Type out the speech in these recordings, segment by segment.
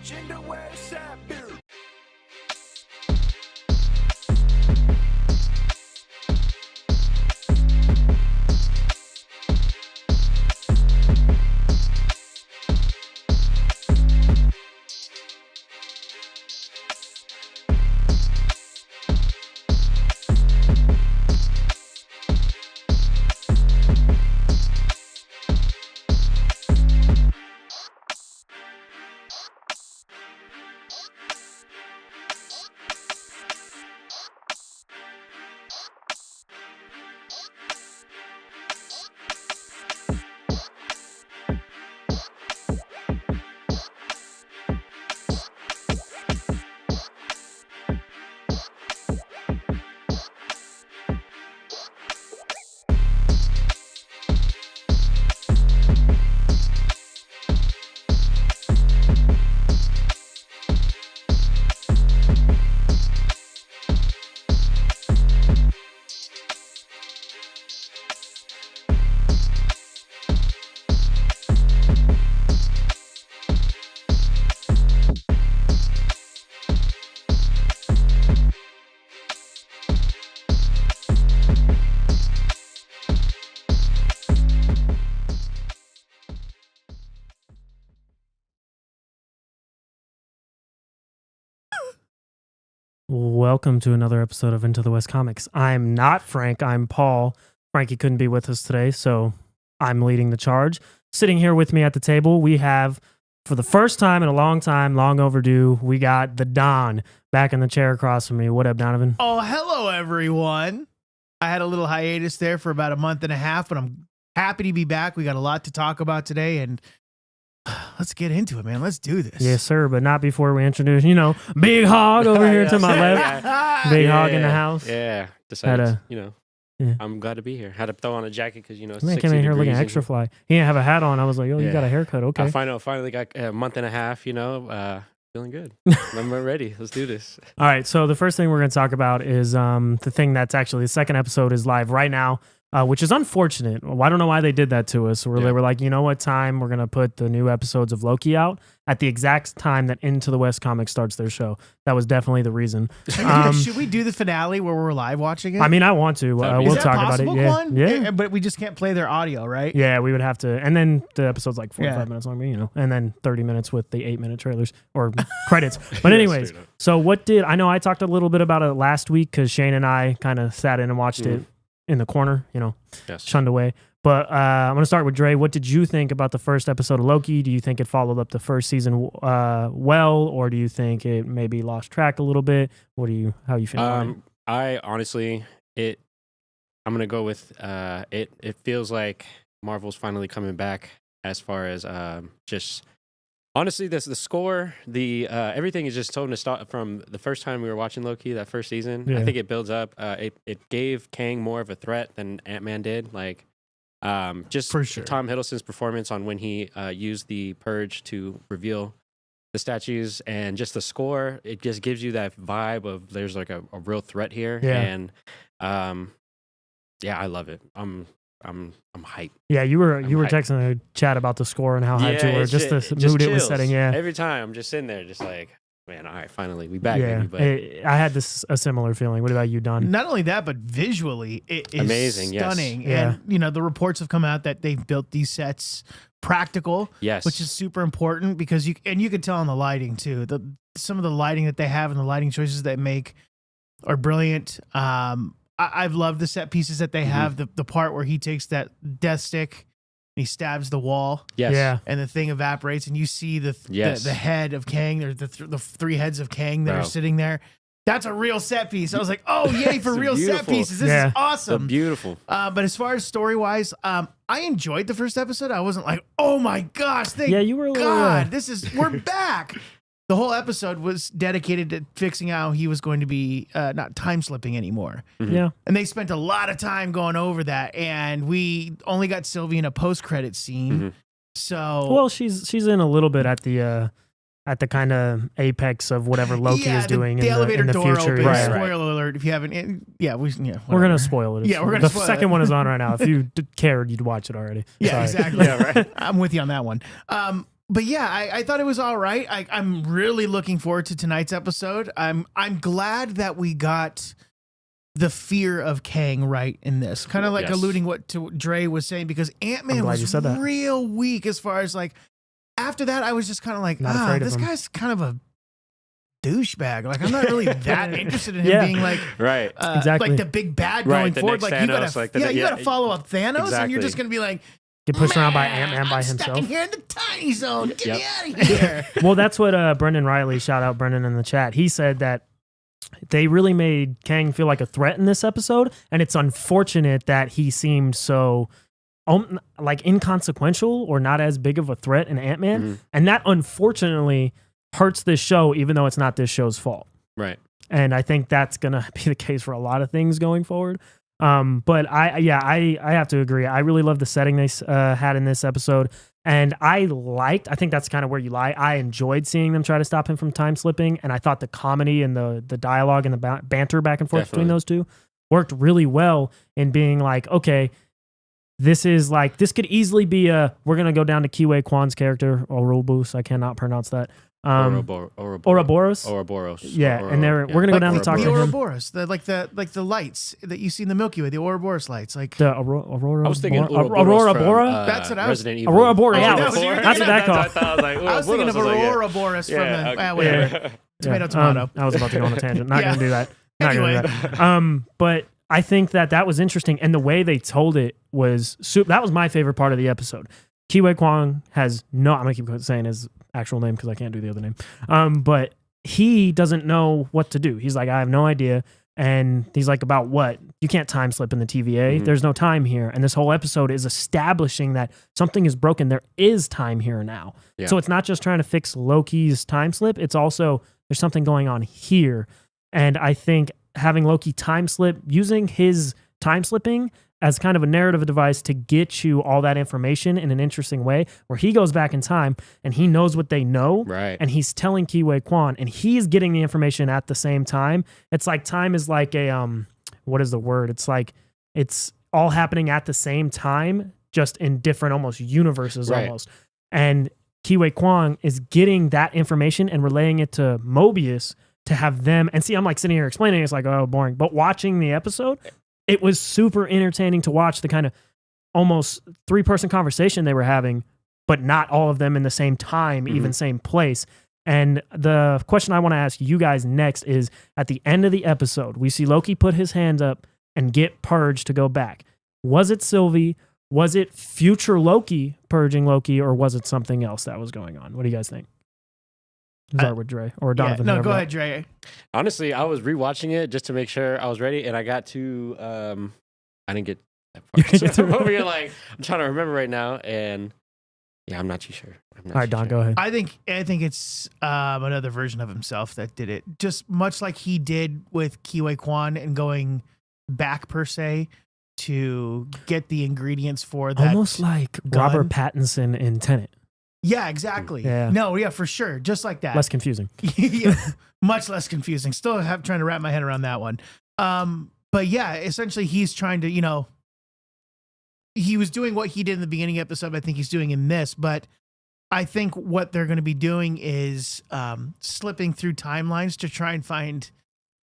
agenda where it's at, bitch. Welcome to another episode of Into the West Comics. I'm not Frank, I'm Paul. Frankie couldn't be with us today, so I'm leading the charge. Sitting here with me at the table, we have, for the first time in a long time, long overdue, we got the Don back in the chair across from me. What up, Donovan? Oh, hello, everyone. I had a little hiatus there for about a month and a half, but I'm happy to be back. We got a lot to talk about today, and let's get into it, man. Let's do this. Yes, sir, but not before we introduce, Big Hog over here to my left. Big Hog in the house. Yeah, decided, I'm glad to be here. Had to throw on a jacket because, it's Man 60 came in here looking degrees extra fly. He didn't have a hat on. I was like, you got a haircut. Okay. I finally got a month and a half, feeling good. I'm ready. Let's do this. All right, so the first thing we're going to talk about is the thing that's actually the second episode is live right now, which is unfortunate. Well, I don't know why they did that to us. They were like, you know what time we're going to put the new episodes of Loki out at the exact time that Into the West Comics starts their show. That was definitely the reason. Should we do the finale where we're live watching it? I mean, I want to. We'll talk about it. Yeah, but we just can't play their audio, right? Yeah, we would have to. And then the episode's like 45 minutes long, and then 30 minutes with the 8-minute trailers or credits. But anyways, so I know I talked a little bit about it last week because Shane and I kind of sat in and watched it in the corner, shunned away. But I'm going to start with Dre. What did you think about the first episode of Loki? Do you think it followed up the first season well, or do you think it maybe lost track a little bit? How are you feeling? I honestly, I'm going to go with it feels like Marvel's finally coming back as far as just honestly, the score, everything is just told to start from the first time we were watching Loki, that first season. Yeah. I think it builds up. It gave Kang more of a threat than Ant-Man did. Like, just for sure. Tom Hiddleston's performance on when he used the Purge to reveal the statues and just the score, it just gives you that vibe of there's like a real threat here. Yeah. And I love it. I'm hyped. Yeah, you were texting a chat about the score and how hyped you were. Just the mood it was setting. Yeah. Every time I'm just sitting there, just like, man, all right, finally we back. Yeah, baby, I had a similar feeling. What about you, Don? Not only that, but visually, it is amazing, stunning. Yes. And the reports have come out that they've built these sets practical. Yes, which is super important because you can tell on the lighting too. Some of the lighting that they have and the lighting choices they make are brilliant. I've loved the set pieces that they have. The part where he takes that death stick and he stabs the wall. Yes. Yeah. And the thing evaporates and you see the head of Kang. There's the three heads of Kang that are sitting there. That's a real set piece. I was like, oh, yay for real set pieces. This is awesome. So beautiful. But as far as story-wise, I enjoyed the first episode. I wasn't like, oh my gosh, you were a little, we're back. The whole episode was dedicated to fixing how he was going to be not time slipping anymore. Mm-hmm. Yeah. And they spent a lot of time going over that. And we only got Sylvie in a post-credit scene. Mm-hmm. So well, she's in a little bit at the kind of apex of whatever Loki is doing the elevator in the door future. Opens. Right. Spoiler alert if you haven't. We're gonna spoil it. Yeah, we're gonna. The second one is on right now. If you cared, you'd watch it already. Yeah, Sorry. exactly. Yeah, right. I'm with you on that one. But yeah, I thought it was all right. I'm really looking forward to tonight's episode. I'm glad that we got the fear of Kang right in this. Kind of like alluding to what Dre was saying, because Ant-Man was real weak as far as like, after that, I was just kind of like, this guy's kind of a douchebag. Like, I'm not really that interested in him being like, exactly, like the big bad going forward. Like, Thanos, you gotta follow up Thanos, and you're just gonna be like, get pushed around by Ant-Man by himself. Stuck in here in the tiny zone. Get me out of here. Well, that's what Brendan Riley, shout out Brendan in the chat. He said that they really made Kang feel like a threat in this episode, and it's unfortunate that he seemed so like inconsequential or not as big of a threat in Ant-Man, and that unfortunately hurts this show, even though it's not this show's fault. Right. And I think that's gonna be the case for a lot of things going forward. But I have to agree. I really love the setting they had in this episode. And I think that's kind of where you lie. I enjoyed seeing them try to stop him from time slipping. And I thought the comedy and the dialogue and the banter back and forth between those two worked really well in being like, okay, this could easily be we're going to go down to Kiwi Kwan's character, Ouroboros. I cannot pronounce that. Ouroboros. Yeah, and we're gonna go down and talk to him. The Ouroboros, the lights that you see in the Milky Way, the Ouroboros lights, like the Aurora. I was thinking Aurora Bora. That's what I was. Resident Evil. Aurora Borealis. That's what that called. I was thinking of Aurora Boris from whatever. Tomato. I was about to go on a tangent. Not gonna do that. Not gonna do that. But I think that was interesting, and the way they told it was that was my favorite part of the episode. Kiwi Kwan has I'm gonna keep saying his actual name because I can't do the other name. But he doesn't know what to do. He's like, I have no idea. And he's like, about what? You can't time slip in the TVA. There's no time here. And this whole episode is establishing that something is broken. There is time here now. Yeah. So it's not just trying to fix Loki's time slip. It's also, there's something going on here. And I think having Loki time slip, using his time slipping as kind of a narrative device to get you all that information in an interesting way, where he goes back in time and he knows what they know, right? And he's telling Kiwi Kwan, and he's getting the information at the same time. It's like time is like a what is the word? It's like it's all happening at the same time, just in different almost universes, right? Almost. And Kiwi Kwan is getting that information and relaying it to Mobius to have them. And see, I'm like sitting here explaining, it's like, oh, boring. But watching the episode, it was super entertaining to watch the kind of almost 3-person conversation they were having, but not all of them in the same time, even same place. And the question I want to ask you guys next is, at the end of the episode, we see Loki put his hands up and get purged to go back. Was it Sylvie? Was it future Loki purging Loki? Or was it something else that was going on? What do you guys think? Start with Dre or Donovan. No, go ahead, Dre. Honestly, I was rewatching it just to make sure I was ready, and I got to I didn't get that part. So I'm over here like I'm trying to remember right now, and yeah, I'm not too sure. All right, Don, go ahead. I think it's another version of himself that did it, just much like he did with Kiwi Kwan and going back per se to get the ingredients for that. Almost like gun. Robert Pattinson in Tenet. Yeah, exactly. Yeah. No, yeah, for sure. Just like that. Less confusing. Yeah, much less confusing. Still trying to wrap my head around that one. But yeah, essentially he's trying to, he was doing what he did in the beginning episode. I think he's doing in this, but I think what they're going to be doing is slipping through timelines to try and find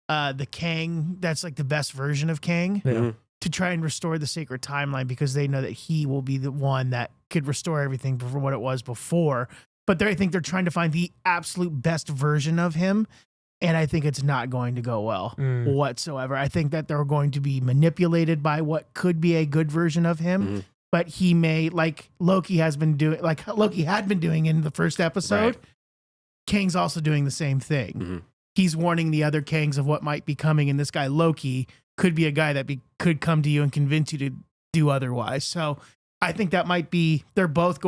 the Kang that's like the best version of Kang. Yeah. To try and restore the sacred timeline, because they know that he will be the one that could restore everything from what it was before. But I think they're trying to find the absolute best version of him. And I think it's not going to go well whatsoever. I think that they're going to be manipulated by what could be a good version of him. But he may, like Loki had been doing in the first episode, right. Kang's also doing the same thing. He's warning the other Kangs of what might be coming. And this guy, Loki, could be a guy that could come to you and convince you to do otherwise. So I think that might be, they're both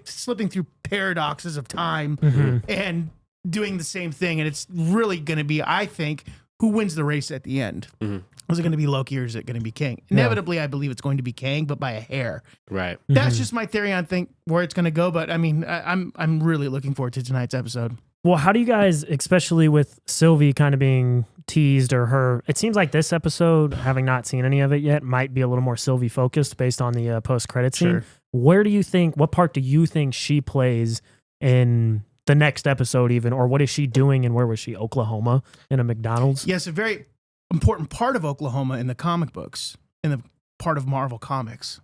slipping through paradoxes of time and doing the same thing. And it's really going to be, I think, who wins the race at the end. Is it going to be Loki or is it going to be Kang? Inevitably, I believe it's going to be Kang, but by a hair. Right. That's just my theory on where it's going to go. But I mean, I'm really looking forward to tonight's episode. Well, how do you guys, especially with Sylvie kind of being teased, or her, it seems like this episode, having not seen any of it yet, might be a little more Sylvie focused based on the post-credit scene. what part do you think she plays in the next episode even, or what is she doing and where was she? Oklahoma in a McDonald's? Yes, a very important part of Oklahoma in the comic books, in the part of Marvel Comics.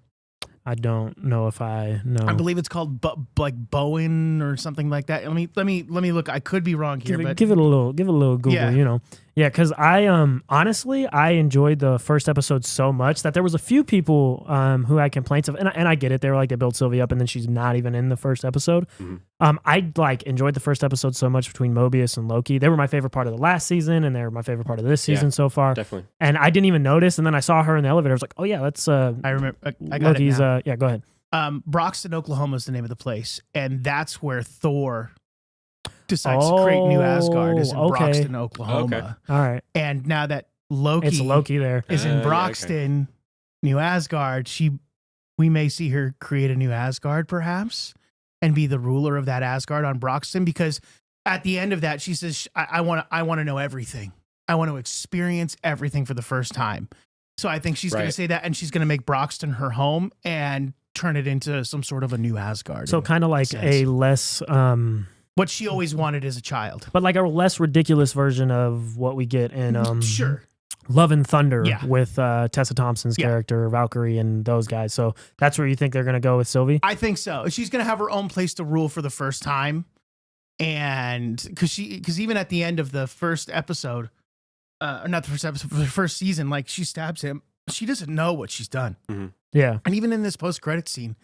I don't know if I know. I believe it's called like Bowen or something like that. Let me look. I could be wrong here, but give it a little Google, Yeah. Yeah, because I honestly I enjoyed the first episode so much that there was a few people who had complaints of, and I get it. They were like, they built Sylvie up and then she's not even in the first episode. I like enjoyed the first episode so much between Mobius and Loki. They were my favorite part of the last season, and they were my favorite part of this season so far. Definitely. And I didn't even notice, and then I saw her in the elevator. I was like, oh yeah, that's I remember. I got Loki's. it now. Yeah, go ahead. Broxton, Oklahoma is the name of the place, and that's where Thor decides to create New Asgard. Is in Broxton, Oklahoma. Okay. All right, And now that Loki, it's Loki there. is Yeah, in okay. Broxton, New Asgard, we may see her create a new Asgard, perhaps, and be the ruler of that Asgard on Broxton. Because at the end of that, she says, "I want to know everything. I want to experience everything for the first time." So I think she's going to Right. say that, and she's going to make Broxton her home and turn it into some sort of a new Asgard. So kind of like sense. a less, What she always wanted as a child. but like a less ridiculous version of what we get in Sure. Love and Thunder Yeah. with Tessa Thompson's Yeah. character, Valkyrie, and those guys. So that's where you think they're going to go with Sylvie? I think so. She's going to have her own place to rule for the first time. And because even at the end of the first episode, not the first episode, the first season, like she stabs him, she doesn't know what she's done. Yeah. And even in this post-credit scene,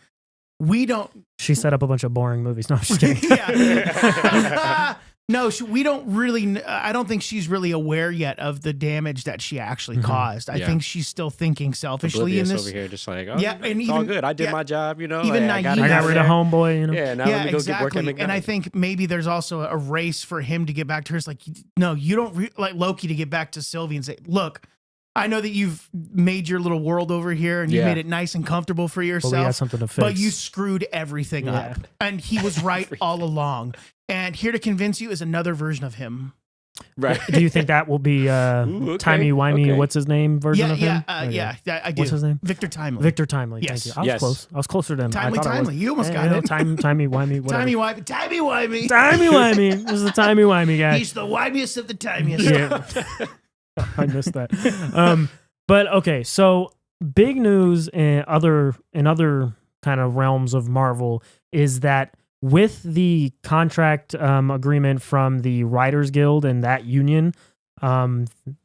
we don't. She set up a bunch of boring movies. No, I'm just kidding. Yeah. No, we don't really. I don't think she's really aware yet of the damage that she actually caused. I Yeah. think she's still thinking selfishly Oblivious in this. over here, just like, oh, Yeah, yeah, and it's all even- good. I did yeah, my job, you know. even I naive. I got rid of Homeboy, you know? Yeah, now Yeah, let me go get work at exactly. McDonald's. And I think maybe there's also a race for him to get back to her. It's like, no, you don't like Loki to get back to Sylvie and say, look, I know that you've made your little world over here and you Yeah. made it nice and comfortable for But we got yourself, something to fix. but you screwed everything Yeah. up. And he was right all along. And here to convince you is another version of him. right. Do you think that will be okay, timey-wimey, okay. what's his name version of him? Okay. Yeah, I do. What's his name? Victor Timely. Victor Timely. Yes. Thank you. I was Yes. close. I was closer to him. Timely, I thought I was. Timely. You almost got Yeah, it. Timey-wimey, whatever. Timey-wimey. Timey-wimey. Timey-wimey. This is the timey-wimey guy. He's the wimiest of the timiest. Yeah. I missed that. But okay, so big news in other kind of realms of Marvel is that with the contract agreement from the Writers Guild and that union,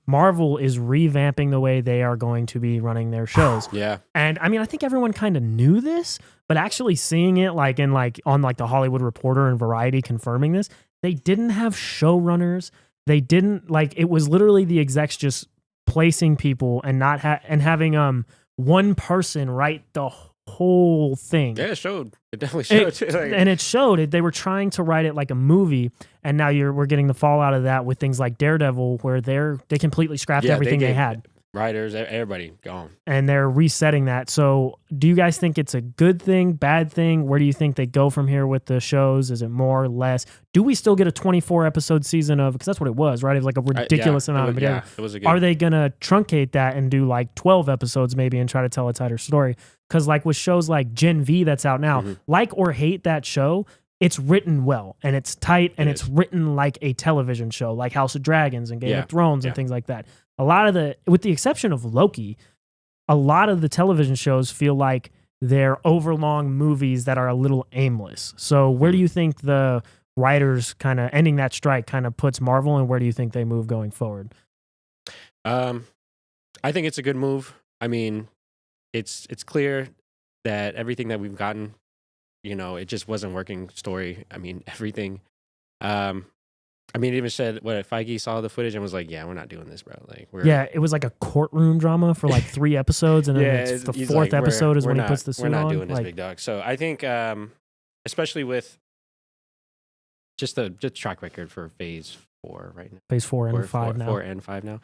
Marvel is revamping the way they are going to be running their shows. Yeah. And I mean, I think everyone kind of knew this, but actually seeing it on the Hollywood Reporter and Variety confirming this, they didn't have showrunners. They didn't it was literally the execs just placing people and not having one person write the whole thing. Yeah, it showed. It definitely showed. too. Like, And it showed it. They were trying to write it like a movie, and now we're getting the fallout of that with things like Daredevil, where they completely scrapped yeah, everything they gave had. Writers, everybody gone. And they're resetting that. So do you guys think it's a good thing, bad thing? Where do you think they go from here with the shows? Is it more or less? Do we still get a 24 episode season of, because that's what it was, right? It was like a ridiculous amount of material. Yeah, it was a good. Are they going to truncate that and do like 12 episodes maybe and try to tell a tighter story? Because like with shows like Gen V that's out now, like or hate that show, it's written well and it's tight and it's written like a television show, like House of Dragons and Game of Thrones and things like that. A lot of with the exception of Loki, a lot of the television shows feel like they're overlong movies that are a little aimless. So where do you think the writers kind of ending that strike kind of puts Marvel, and where do you think they move going forward? I think it's a good move. I mean, it's clear that everything that we've gotten, it just wasn't working story. I mean, everything. I mean, it even said, what, Feige saw the footage and was like, yeah, we're not doing this, bro. Like, it was like a courtroom drama for like 3 episodes, and then yeah, the he's fourth like, episode is we're when he not- puts the suit We're not on. doing this, Like, big dog. So I think, especially with just the track record for Phase 4 right now. Phase 4 and Or 5 now. 4 and 5 now.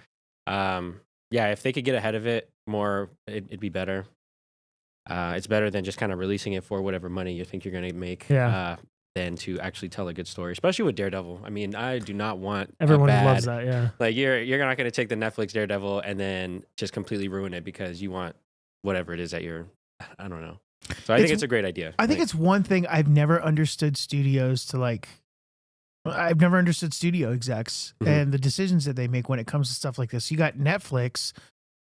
Yeah, if they could get ahead of it more, it'd be better. It's better than just kind of releasing it for whatever money you think you're going to make. Yeah. Than to actually tell a good story, especially with Daredevil. I mean, I do not want Everyone a bad, loves that, yeah. Like you're not going to take the Netflix Daredevil and then just completely ruin it because you want whatever it is that you're. I don't know. So I think it's a great idea. I think it's one thing I've never understood studios to like. I've never understood studio execs and the decisions that they make when it comes to stuff like this. You got Netflix,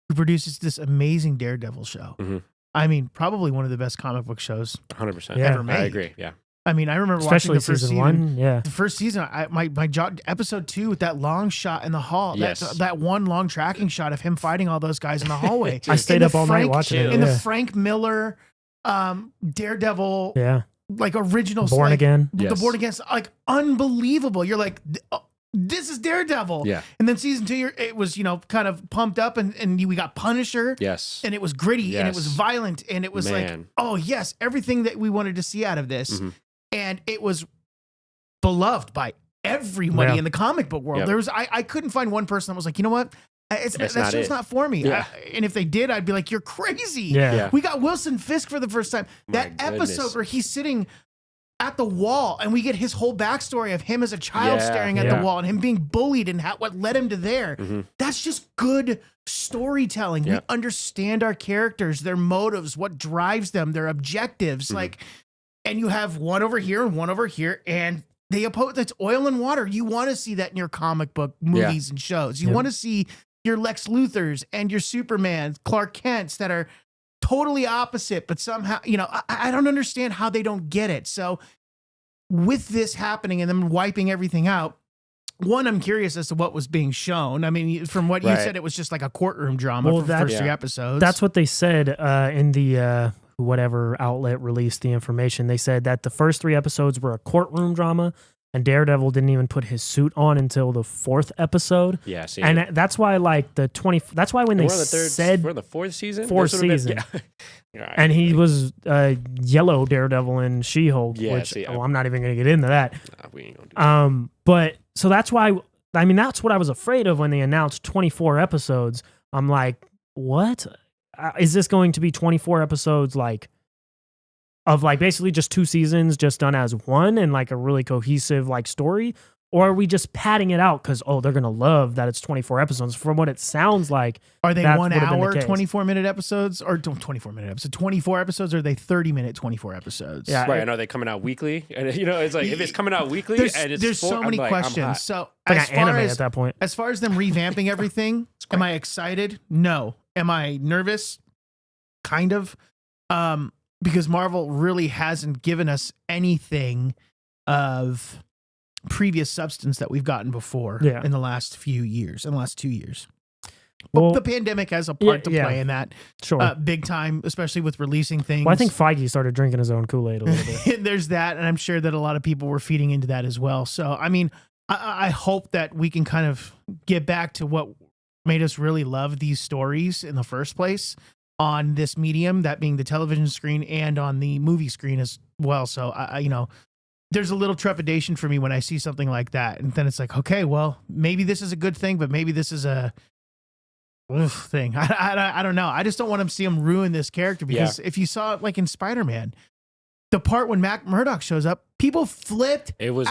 who produces this amazing Daredevil show. I mean, probably one of the best comic book shows 100% ever made. I agree. Yeah. I mean, I remember Especially watching the first season 1. Yeah. The first season, my jaw, episode 2 with that long shot in the hall. Yes. That one long tracking shot of him fighting all those guys in the hallway. I stayed up all night watching it. In the Frank Miller Daredevil like original Born Again. The Born Again, like unbelievable. You're like, oh, this is Daredevil. Yeah. And then season 2, it was, kind of pumped up and we got Punisher. Yes. And it was gritty and it was violent and it was like, oh yes, everything that we wanted to see out of this. And it was beloved by everybody in the comic book world. There was, I couldn't find one person that was like, you know what? That's just not for me. Yeah. And if they did, I'd be like, you're crazy. Yeah. We got Wilson Fisk for the first time. That episode where he's sitting at the wall and we get his whole backstory of him as a child staring at the wall and him being bullied and what led him to there. That's just good storytelling. We understand our characters, their motives, what drives them, their objectives. Like, and you have one over here and one over here, and they oppose. That's oil and water. You want to see that in your comic book movies and shows. You want to see your Lex Luthors and your Supermans, Clark Kents that are totally opposite, but somehow, I don't understand how they don't get it. So with this happening and them wiping everything out, one, I'm curious as to what was being shown. I mean, from what you said, it was just like a courtroom drama for the first 3 episodes. That's what they said in the whatever outlet released the information. They said that the first 3 episodes were a courtroom drama, and Daredevil didn't even put his suit on until the 4th episode. Yeah, and that's why like that's why when they said we're in the 4th season, 4th season, and he was yellow Daredevil in She-Hulk, which I'm not even going to get into that. Nah, we ain't gonna do that. But so that's why, I mean, that's what I was afraid of when they announced 24 episodes. I'm like, what? Is this going to be 24 episodes of basically just 2 seasons just done as one and like a really cohesive story? Or are we just padding it out because, they're going to love that it's 24 episodes? From what it sounds like. Are they 1 hour, 24-minute episodes? Or 24-minute episodes? 24 episodes, or are they 30-minute, 24 episodes? Yeah, right. And are they coming out weekly? And, it's like, if it's coming out weekly there's so many questions. So as far as, at that point. As far as them revamping everything, am I excited? No. Am I nervous? Kind of. Because Marvel really hasn't given us anything of previous substance that we've gotten before in the last few years, in the last 2 years. Well, the pandemic has a part to play in that. Sure. Big time, especially with releasing things. Well, I think Feige started drinking his own Kool-Aid a little bit. There's that, and I'm sure that a lot of people were feeding into that as well. So, I mean, I hope that we can kind of get back to what made us really love these stories in the first place on this medium, that being the television screen and on the movie screen as well. So, there's a little trepidation for me when I see something like that. And then it's like, okay, well, maybe this is a good thing, but maybe this is a thing. I don't know. I just don't want to see him ruin this character, because if you saw it like in Spider-Man, the part when Matt Murdock shows up, people flipped out. It was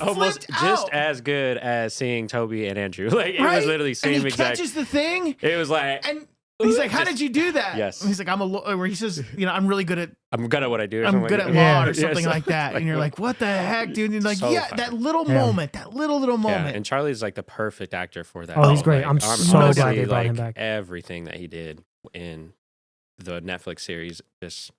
almost just as good as seeing Toby and Andrew. Like, it was literally same and he exact. catches the thing. It was like, and he's like, "How did you do that?" Yes. And he's like, where he says, "I'm really good at what I do. I'm good at law or something like that." And you're like, "What the heck, dude?" And you're like, So that little moment, that little moment. Yeah, and Charlie's like the perfect actor for that. Oh, he's great. Like, I'm so glad they brought him back. Everything that he did in the Netflix series is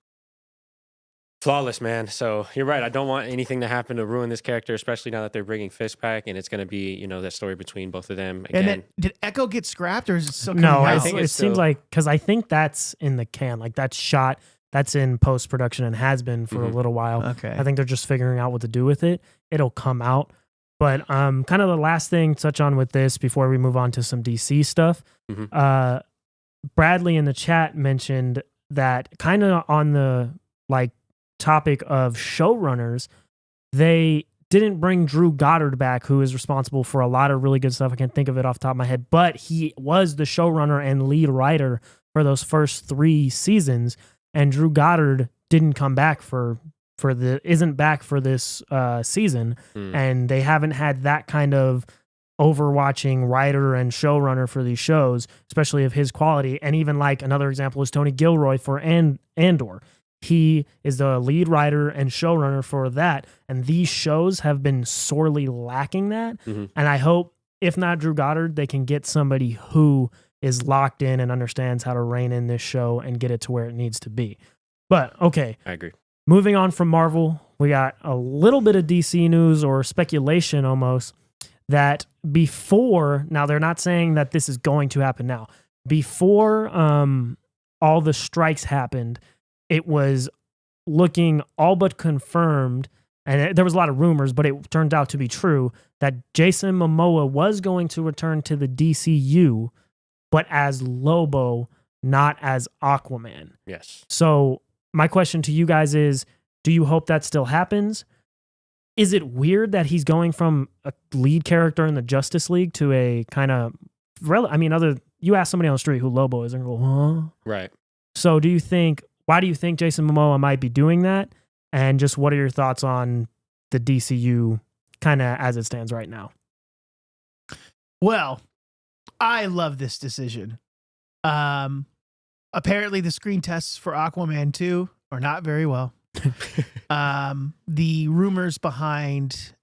flawless, man. So you're right. I don't want anything to happen to ruin this character, especially now that they're bringing Fisk back, and it's going to be, that story between both of them again. And then, did Echo get scrapped, or is it still no? coming I out? think it seems like, because I think that's in the can, like that's shot, that's in post production and has been for a little while. Okay, I think they're just figuring out what to do with it. It'll come out. But kind of the last thing to touch on with this before we move on to some DC stuff. Bradley in the chat mentioned that kind of on the topic of showrunners, they didn't bring Drew Goddard back, who is responsible for a lot of really good stuff. I can't think of it off the top of my head, but he was the showrunner and lead writer for those first 3 seasons. And Drew Goddard didn't come back isn't back for this season. And they haven't had that kind of overwatching writer and showrunner for these shows, especially of his quality. And even like another example is Tony Gilroy for Andor. He is the lead writer and showrunner for that. And these shows have been sorely lacking that. Mm-hmm. And I hope, if not Drew Goddard, they can get somebody who is locked in and understands how to rein in this show and get it to where it needs to be. But okay. I agree. Moving on from Marvel, we got a little bit of DC news or speculation almost that before, now they're not saying that this is going to happen now, before all the strikes happened, it was looking all but confirmed, and there was a lot of rumors, but it turned out to be true, that Jason Momoa was going to return to the DCU, but as Lobo, not as Aquaman. Yes. So my question to you guys is, do you hope that still happens? Is it weird that he's going from a lead character in the Justice League to a kind of, you ask somebody on the street who Lobo is and go, huh? Right. So why do you think Jason Momoa might be doing that? And just what are your thoughts on the DCU kind of as it stands right now? Well, I love this decision. Apparently the screen tests for Aquaman 2 are not very well. The rumors behind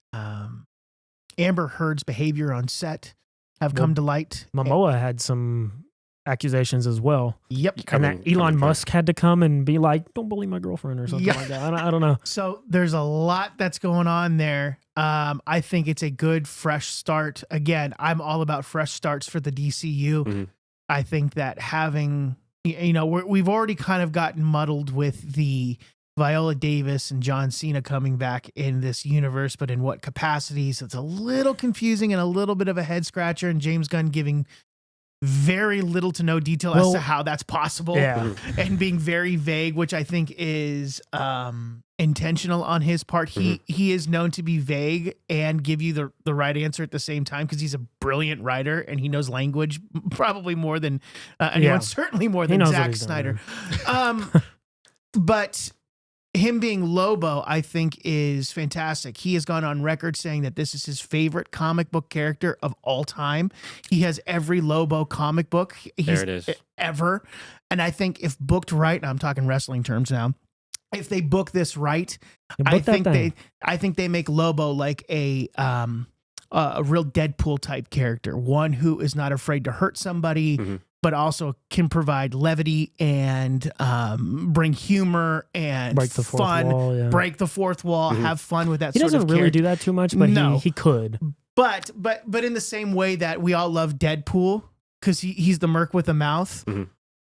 Amber Heard's behavior on set have come to light. Momoa had some accusations as well. Yep. And that Elon Musk had to come and be like, don't bully my girlfriend or something like that. I don't know. So there's a lot that's going on there. I think it's a good fresh start. Again, I'm all about fresh starts for the DCU. Mm-hmm. I think that having, we've already kind of gotten muddled with the Viola Davis and John Cena coming back in this universe, but in what capacities? It's a little confusing and a little bit of a head scratcher, and James Gunn giving very little to no detail as to how that's possible, and being very vague, which I think is intentional on his part. He is known to be vague and give you the right answer at the same time because he's a brilliant writer and he knows language probably more than anyone, certainly more than Zack Snyder. But him being Lobo, I think, is fantastic. He has gone on record saying that this is his favorite comic book character of all time. He has every Lobo comic book ever. And I think if booked right, and I'm talking wrestling terms now, if they book this right, I think they make Lobo like a real Deadpool type character, one who is not afraid to hurt somebody, but also can provide levity and bring humor and break the fourth wall, have fun with that. He doesn't really do that too much, but he could. But in the same way that we all love Deadpool because he's the merc with a mouth,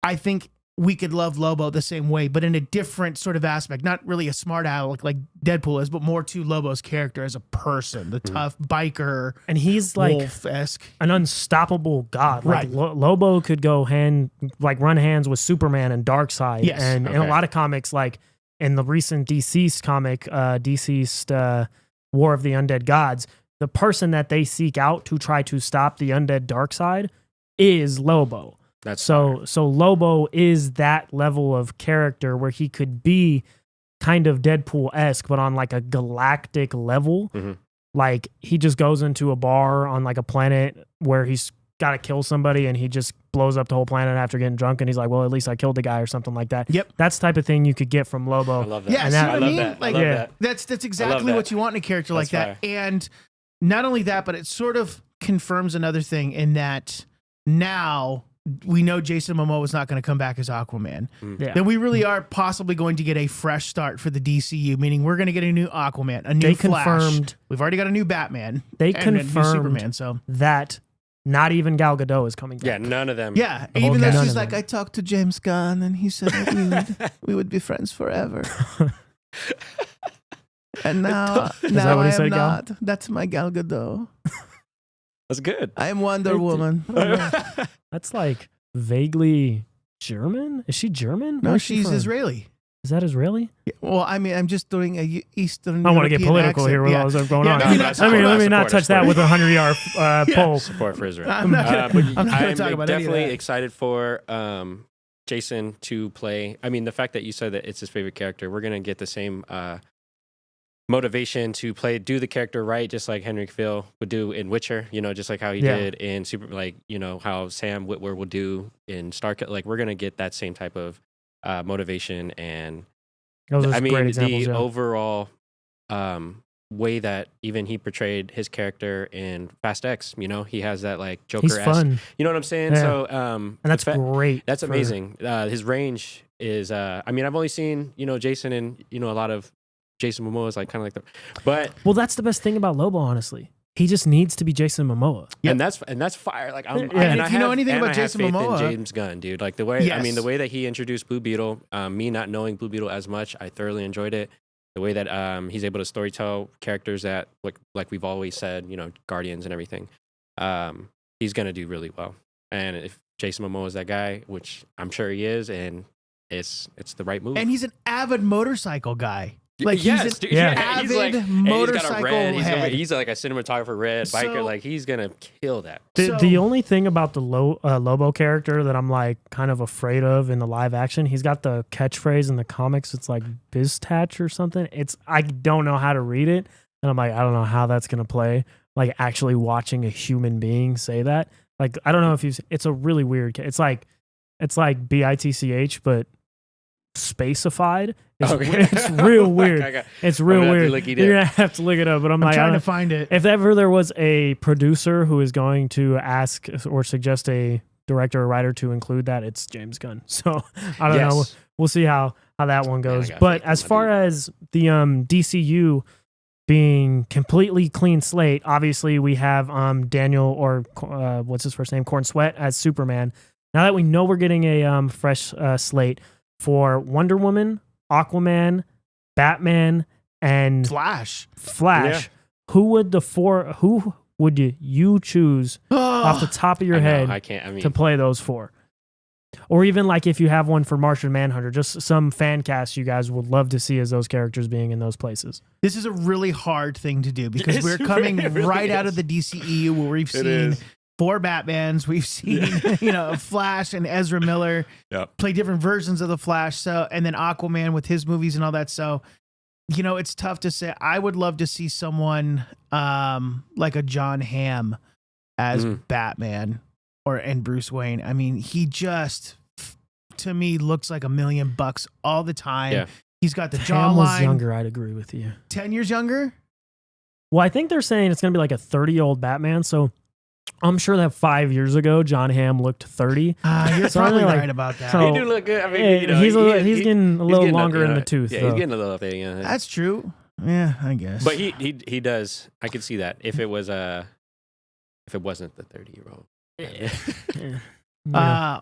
I think we could love Lobo the same way, but in a different sort of aspect. Not really a smart aleck like Deadpool is, but more to Lobo's character as a person, the tough biker. And he's like wolf-esque, an unstoppable god. Like Lobo could go run hands with Superman and Darkseid. Yes. And in a lot of comics, like in the recent Deceased comic, Deceased War of the Undead Gods, the person that they seek out to try to stop the undead Darkseid is Lobo. So Lobo is that level of character where he could be kind of Deadpool-esque, but on like a galactic level. Like he just goes into a bar on like a planet where he's got to kill somebody and he just blows up the whole planet after getting drunk and he's like, well, at least I killed the guy or something like that. Yep. That's the type of thing you could get from Lobo. I love that. Yeah, see what I mean? That. Like, I love that. That's exactly what you want in a character like that. And not only that, but it sort of confirms another thing in that now we know Jason Momoa is not going to come back as Aquaman. Then we really are possibly going to get a fresh start for the DCU, meaning we're going to get a new Aquaman, a new Flash. Confirmed. We've already got a new Batman. They confirmed a new Superman. So that not even Gal Gadot is coming back. Yeah, none of them. Yeah, even though she's like, I talked to James Gunn and he said that we would be friends forever. And now I am not. Gal? That's my Gal Gadot. That's good. I am Wonder Woman. That's like vaguely German. Is she German? No, she's Israeli. Is that Israeli? Yeah, well, I mean, I'm just doing a Eastern. I don't want to get political here with all this going on. Let me not touch that with a 100-yard poll. Support for Israel. I'm not going to talk about any of definitely that. excited for Jason to play. I mean, the fact that you said that it's his favorite character, we're gonna get the same motivation to do the character right, just like Henry Cavill would do in Witcher, just like how he did in how Sam Witwer will do in Stark. Like, we're gonna get that same type of motivation, and Those are I mean great examples, the yeah. overall way that even he portrayed his character in Fast X. He has that like Joker. He's fun. You know what I'm saying? Yeah. So And that's great. That's amazing. His range is. I mean, I've only seen Jason and a lot of Jason Momoa's like kind of like the, but Well, that's the best thing about Lobo, honestly. He just needs to be Jason Momoa. and that's fire. Like, And if you know anything about Jason Momoa, James Gunn, dude, like the way I mean the way that he introduced Blue Beetle, me not knowing Blue Beetle as much, I thoroughly enjoyed it. The way that he's able to storytell characters that like we've always said, Guardians and everything, he's gonna do really well. And if Jason Momoa is that guy, which I'm sure he is, and it's the right move. And he's an avid motorcycle guy. Like, yes, he's an dude, yeah. avid He's like, motorcycle head. he's like a cinematographer, red biker. Like, he's gonna kill that. The only thing about the Lobo character that I'm like kind of afraid of in the live action, he's got the catchphrase in the comics. It's like Biztatch or something. I don't know how to read it, and I'm like, I don't know how that's gonna play. Like, actually watching a human being say that. Like, I don't know if it's a really weird. It's like BITCH, but spacified. It's real weird. It's real weird. You're gonna have to look it up. But I'm like, trying to find it. If ever there was a producer who is going to ask or suggest a director or writer to include that, it's James Gunn. So I don't know. We'll see how that one goes. But as far as the DCU being completely clean slate, obviously we have Daniel, or what's his first name, Corn Sweat, as Superman. Now that we know we're getting a fresh slate for Wonder Woman, Aquaman, Batman, and Flash. Yeah. Who would you choose off the top of your head to play those for? Or even like if you have one for Martian Manhunter, just some fan cast you guys would love to see as those characters being in those places. This is a really hard thing to do because we're coming right out of the DCEU where we've seen 4 Batmans. We've seen, Flash and Ezra Miller play different versions of the Flash. So, and then Aquaman with his movies and all that. So, it's tough to say. I would love to see someone like a John Hamm as Batman and Bruce Wayne. I mean, he just, to me, looks like $1 million all the time. Yeah. He's got the jawline. Hamm was younger, I'd agree with you. 10 years younger? Well, I think they're saying it's going to be like a 30-year-old Batman. So I'm sure that 5 years ago, John Hamm looked 30. You're probably right about that. So, he do look good. I mean, he's getting a little longer in the tooth. Yeah, he's getting a little thing. Yeah. That's true. Yeah, I guess. But he does. I could see that if it wasn't the 30-year-old.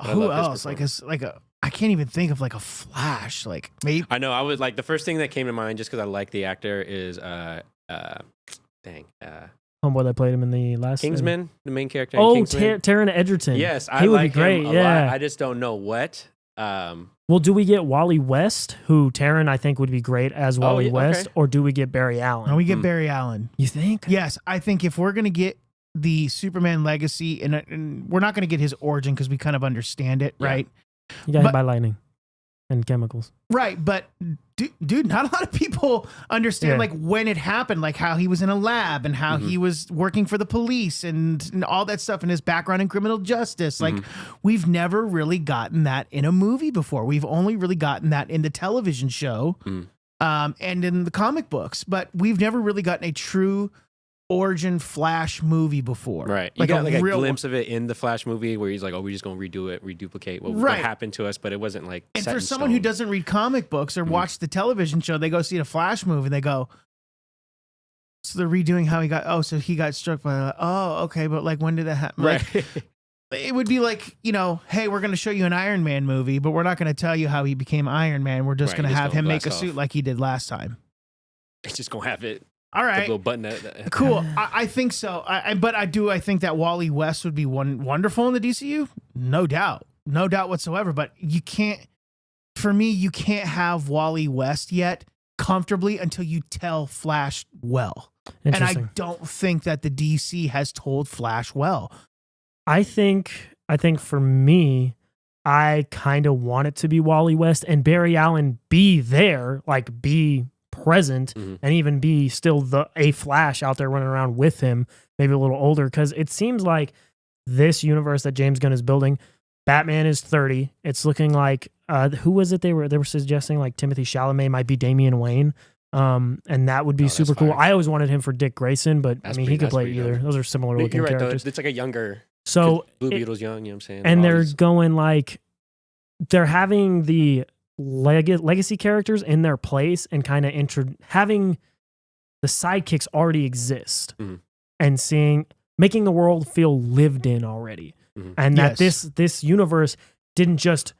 Who else? I can't even think of like a Flash. Like, maybe I know. I was like, the first thing that came to mind just because I like the actor is homeboy that played him in the last Kingsman, the main character. Oh, Kingsman. Taron Egerton. Yes, he would be great. Him a lot. I just don't know what. Well, do we get Wally West, who Taron I think would be great as Wally West, or do we get Barry Allen? No, we get Barry Allen. You think? Yes, I think if we're gonna get the Superman legacy, and we're not gonna get his origin because we kind of understand it, right? You got hit by lightning and chemicals. Right, but dude, not a lot of people understand like when it happened, like how he was in a lab and how he was working for the police and all that stuff, and his background in criminal justice. Like, we've never really gotten that in a movie before. We've only really gotten that in the television show and in the comic books, but we've never really gotten a true origin Flash movie before. Right. You got a glimpse of it in the Flash movie where he's like, oh, we're just going to redo it, reduplicate what happened to us, but it wasn't like And for someone who doesn't read comic books or watch the television show, they go see the Flash movie and they go, so they're redoing how so he got struck by, okay, but like when did that happen? Right. Like, it would be like, hey, we're going to show you an Iron Man movie, but we're not going to tell you how he became Iron Man. We're just going to have him make a suit like he did last time. It's just going to have it. All right. Little button Cool. I think so. I think that Wally West would be wonderful in the DCU. No doubt whatsoever. But you can't have Wally West yet comfortably until you tell Flash well. And I don't think that the DC has told Flash well. I think for me, I kind of want it to be Wally West and Barry Allen be there, like be present and even be still a Flash out there running around with him, maybe a little older. Because it seems like this universe that James Gunn is building, Batman is 30. It's looking like who was it? They were suggesting like Timothy Chalamet might be Damian Wayne. And that would be super cool. I always wanted him for Dick Grayson, but he could play either. Those are similar looking characters. It's like a younger. So Blue Beetle's young, you know what I'm saying? And they're going like they're having the legacy characters in their place and kind of having the sidekicks already exist and making the world feel lived in already. And that this universe didn't just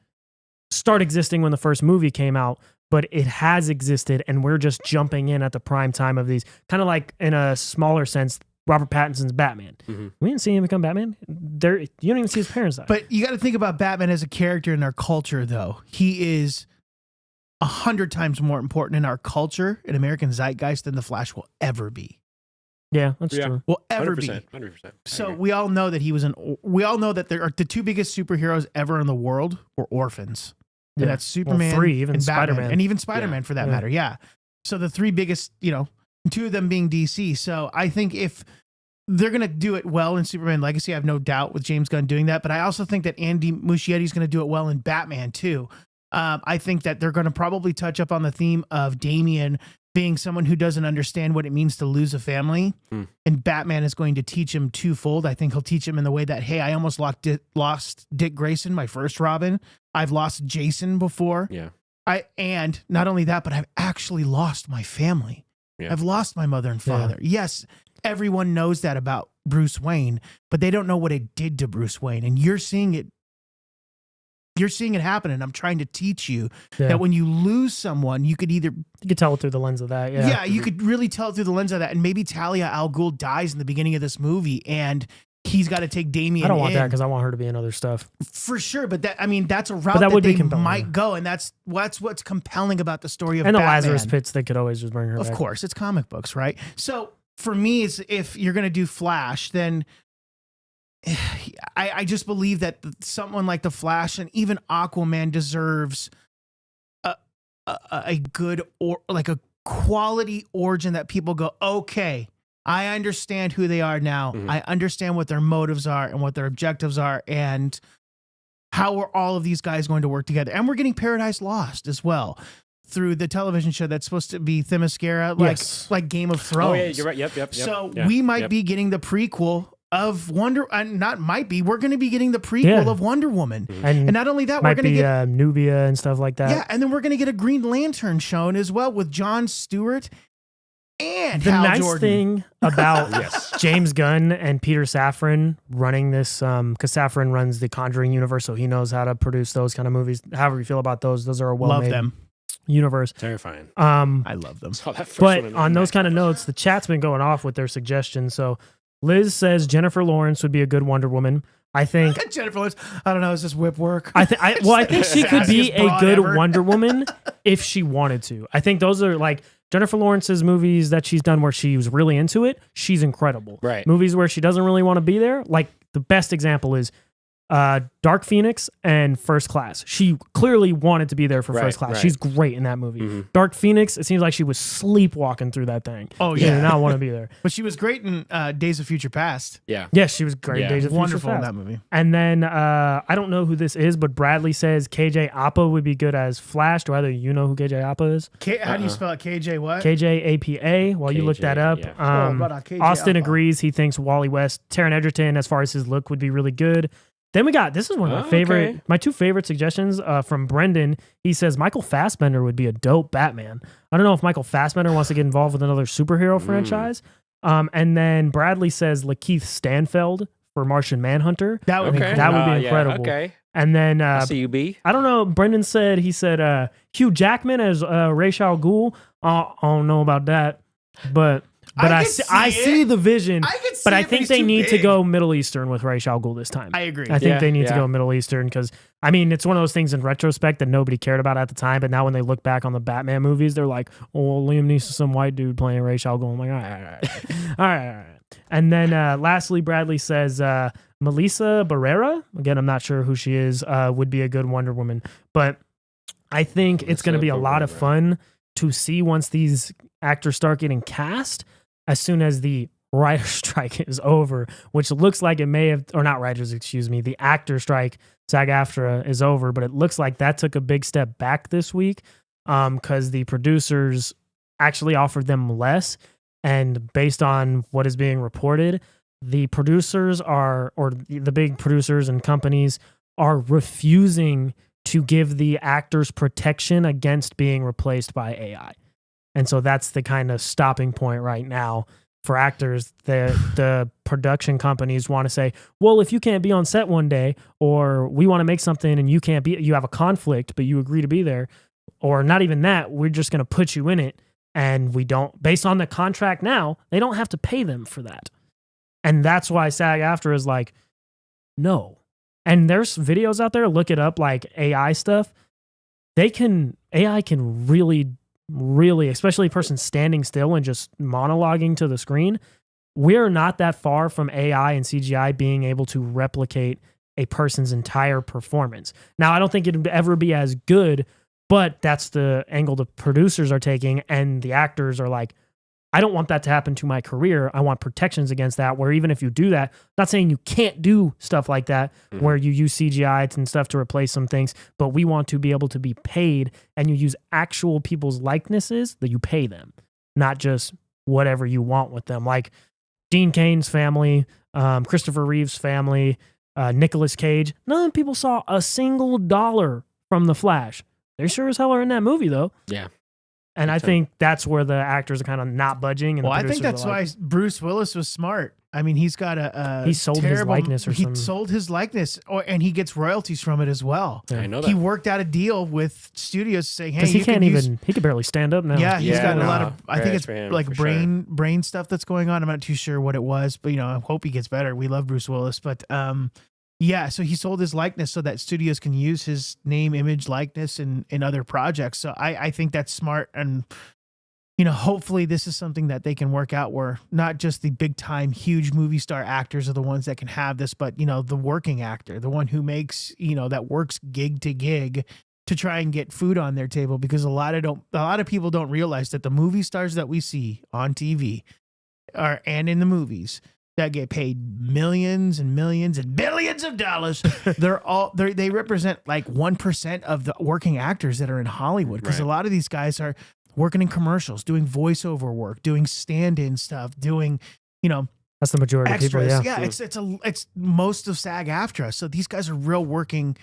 start existing when the first movie came out, but it has existed, and we're just jumping in at the prime time of these. Kind of like, in a smaller sense, Robert Pattinson's Batman. We didn't see him become Batman. You don't even see his parents die. But you got to think about Batman as a character in our culture, though. He is 100 times more important in our culture, in American zeitgeist, than the Flash will ever be. Yeah, that's true. Will ever 100%, be. 100%. So we all know that we all know that there are the two biggest superheroes ever in the world were orphans. And that's Superman, even and Spider-Man. Batman, and even Spider-Man for that matter. Yeah. So the three biggest, two of them being DC. So I think if they're going to do it well in Superman Legacy, I have no doubt with James Gunn doing that. But I also think that Andy Muschietti is going to do it well in Batman too. I think that they're going to probably touch up on the theme of Damian being someone who doesn't understand what it means to lose a family. And Batman is going to teach him twofold. I think he'll teach him in the way that, hey, I almost lost Dick Grayson, my first Robin. I've lost Jason before. Yeah. And not only that, but I've actually lost my family. Yeah. I've lost my mother and father. Yeah. Yes, everyone knows that about Bruce Wayne, but they don't know what it did to Bruce Wayne. And you're seeing it. You're seeing it happen, and I'm trying to teach you that when you lose someone, you could tell it through the lens of that. Yeah. Yeah, you could really tell it through the lens of that. And maybe Talia al Ghul dies in the beginning of this movie, and he's got to take Damian. I don't want that because I want her to be in other stuff. For sure, but that's a route that they might go, and that's what's compelling about the story of and Batman. The Lazarus Pits. They could always just bring her back. Of course, it's comic books, right? So for me, if you're going to do Flash, then I just believe that someone like the Flash and even Aquaman deserves a good or like a quality origin that people go, okay, I understand who they are now. I understand what their motives are and what their objectives are and how are all of these guys going to work together. And we're getting Paradise Lost as well through the television show that's supposed to be Themyscira, like Game of Thrones. Oh yeah, you're right. Yep. So we might be getting the prequel of we're going to be getting the prequel of Wonder Woman. And not only that, we're going to get Nubia and stuff like that. Yeah, and then we're going to get a Green Lantern shown as well with Jon Stewart and the Hal nice Jordan. Thing about James Gunn and Peter Safran running this, because Safran runs the Conjuring universe, so he knows how to produce those kind of movies. However you feel about those are a well-made universe. Terrifying. I love them. But on those kind of notes, the chat's been going off with their suggestions. So Liz says Jennifer Lawrence would be a good Wonder Woman. I think Jennifer Lawrence. I don't know. Is this whip work? I think she could be a good Wonder Woman if she wanted to. I think those are like Jennifer Lawrence's movies that she's done where she was really into it. She's incredible. Right. Movies where she doesn't really want to be there. Like the best example is Dark Phoenix and First Class. She clearly wanted to be there for First Class. Right. She's great in that movie. Dark Phoenix, it seems like she was sleepwalking through that thing. Oh, yeah. She did not want to be there. But she was great in Days of Future Past. Yeah. Yes, she was great in Days of Wonderful Future Past. In that movie. And then, I don't know who this is, but Bradley says KJ Apa would be good as Flash. Do either you know who KJ Apa is? How do you spell it? KJ what? KJ APA. While you look that up. Yeah. Austin agrees. He thinks Wally West, Taron Egerton, as far as his look, would be really good. Then we got, this is one of my two favorite suggestions from Brendan. He says Michael Fassbender would be a dope Batman. I don't know if Michael Fassbender wants to get involved with another superhero franchise. And then Bradley says Lakeith Stanfield for Martian Manhunter. That would be incredible. Yeah, okay. And then CUB. I don't know. Brendan said Hugh Jackman as Ra's al Ghul. I don't know about that, but I see the vision. But I think they need to go Middle Eastern with Ra's al Ghul this time. I agree. I think they need to go Middle Eastern because, I mean, it's one of those things in retrospect that nobody cared about at the time. But now when they look back on the Batman movies, they're like, oh, Liam Neeson, some white dude playing Ra's al Ghul. I'm like, all right. And then lastly, Bradley says Melissa Barrera. Again, I'm not sure who she is. Would be a good Wonder Woman. But I think it's going to be a lot of fun to see once these actors start getting cast as soon as the writer strike is over, which looks like it may have, or not writers, excuse me, the actor strike, SAG-AFTRA is over, but it looks like that took a big step back this week because the producers actually offered them less. And based on what is being reported, the producers are, or the big producers and companies are refusing to give the actors protection against being replaced by AI. And so that's the kind of stopping point right now for actors. The production companies want to say, well, if you can't be on set one day, or we want to make something and you can't be, you have a conflict, but you agree to be there, or not even that, we're just going to put you in it. And we don't, based on the contract now, they don't have to pay them for that. And that's why SAG-AFTRA is like, no. And there's videos out there, look it up, like AI stuff. AI can really, especially a person standing still and just monologuing to the screen. We're not that far from AI and CGI being able to replicate a person's entire performance. Now, I don't think it'd ever be as good, but that's the angle the producers are taking, and the actors are like, I don't want that to happen to my career. I want protections against that, where even if you do that, not saying you can't do stuff like that, where you use CGI and stuff to replace some things, but we want to be able to be paid, and you use actual people's likenesses that you pay them, not just whatever you want with them. Like Dean Cain's family, Christopher Reeve's family, Nicolas Cage. None of the people saw a single dollar from The Flash. They sure as hell are in that movie, though. Yeah. And I think that's where the actors are kind of not budging. And well, I think that's why Bruce Willis was smart. I mean, he's got he sold his likeness or something. He sold his likeness, and he gets royalties from it as well. Yeah. I know that. He worked out a deal with studios saying, "Hey, he could barely stand up now." Yeah, he's got a lot of. I think it's him, like brain stuff that's going on. I'm not too sure what it was, but I hope he gets better. We love Bruce Willis, but yeah, so he sold his likeness so that studios can use his name, image, likeness in other projects. So I think that's smart. And, hopefully this is something that they can work out where not just the big time, huge movie star actors are the ones that can have this, but, the working actor, the one who makes, that works gig to gig to try and get food on their table. Because a lot of people don't realize that the movie stars that we see on TV and in the movies that get paid millions and millions and billions of dollars, they represent like 1% of the working actors that are in Hollywood. Because a lot of these guys are working in commercials, doing voiceover work, doing stand-in stuff, doing, that's the majority extras. of people. Yeah, it's most of SAG-AFTRA. So these guys are real working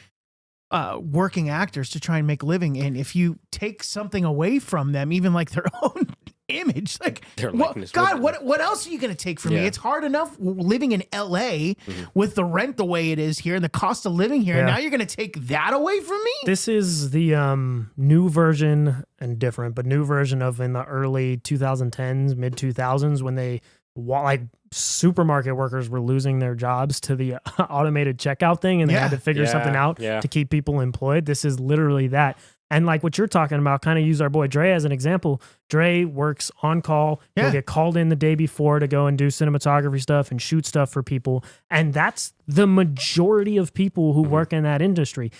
actors to try and make a living. And if you take something away from them, even like their own image, like what else are you going to take from me? It's hard enough living in LA with the rent the way it is here and the cost of living here, and now you're going to take that away from me. This is the new version, and different, but new version of in the early 2010s, mid 2000s, when they like supermarket workers were losing their jobs to the automated checkout thing, and they had to figure something out to keep people employed. This is literally that. And like what you're talking about, kind of use our boy Dre as an example. Dre works on call. He'll get called in the day before to go and do cinematography stuff and shoot stuff for people. And that's the majority of people who work in that industry.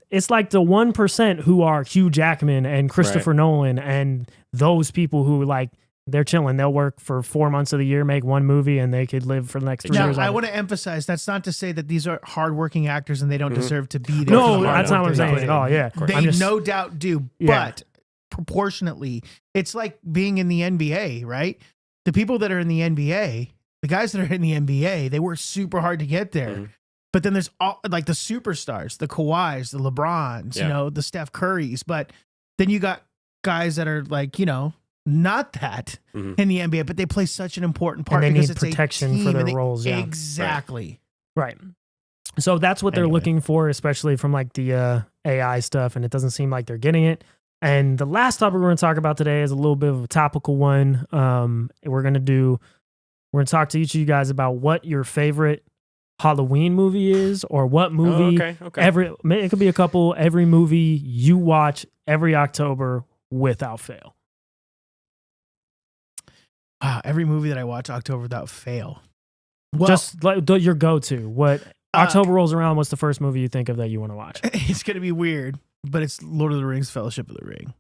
It's like the 1% who are Hugh Jackman and Christopher Nolan and those people who like, they're chilling. They'll work for 4 months of the year, make one movie, and they could live for the next 3 years. I want to emphasize that's not to say that these are hardworking actors and they don't deserve to be there. No, that's not what I'm saying at all. Yeah, they no doubt do, but proportionately, it's like being in the NBA, right? The people that are in the NBA, the guys that are in the NBA, they work super hard to get there. But then there's all like the superstars, the Kawhis, the LeBrons, the Steph Currys. But then you got guys that are like, not that in the NBA, but they play such an important part and they because need it's protection for their roles. Yeah. Exactly. Right. So that's what they're looking for, especially from like the AI stuff, and it doesn't seem like they're getting it. And the last topic we're going to talk about today is a little bit of a topical one. We're going to talk to each of you guys about what your favorite Halloween movie is, or what movie it could be a couple, every movie you watch every October without fail. Wow, every movie that I watch October without fail. Well, just like your go-to. What October rolls around, what's the first movie you think of that you want to watch? It's going to be weird, but it's Lord of the Rings, Fellowship of the Ring.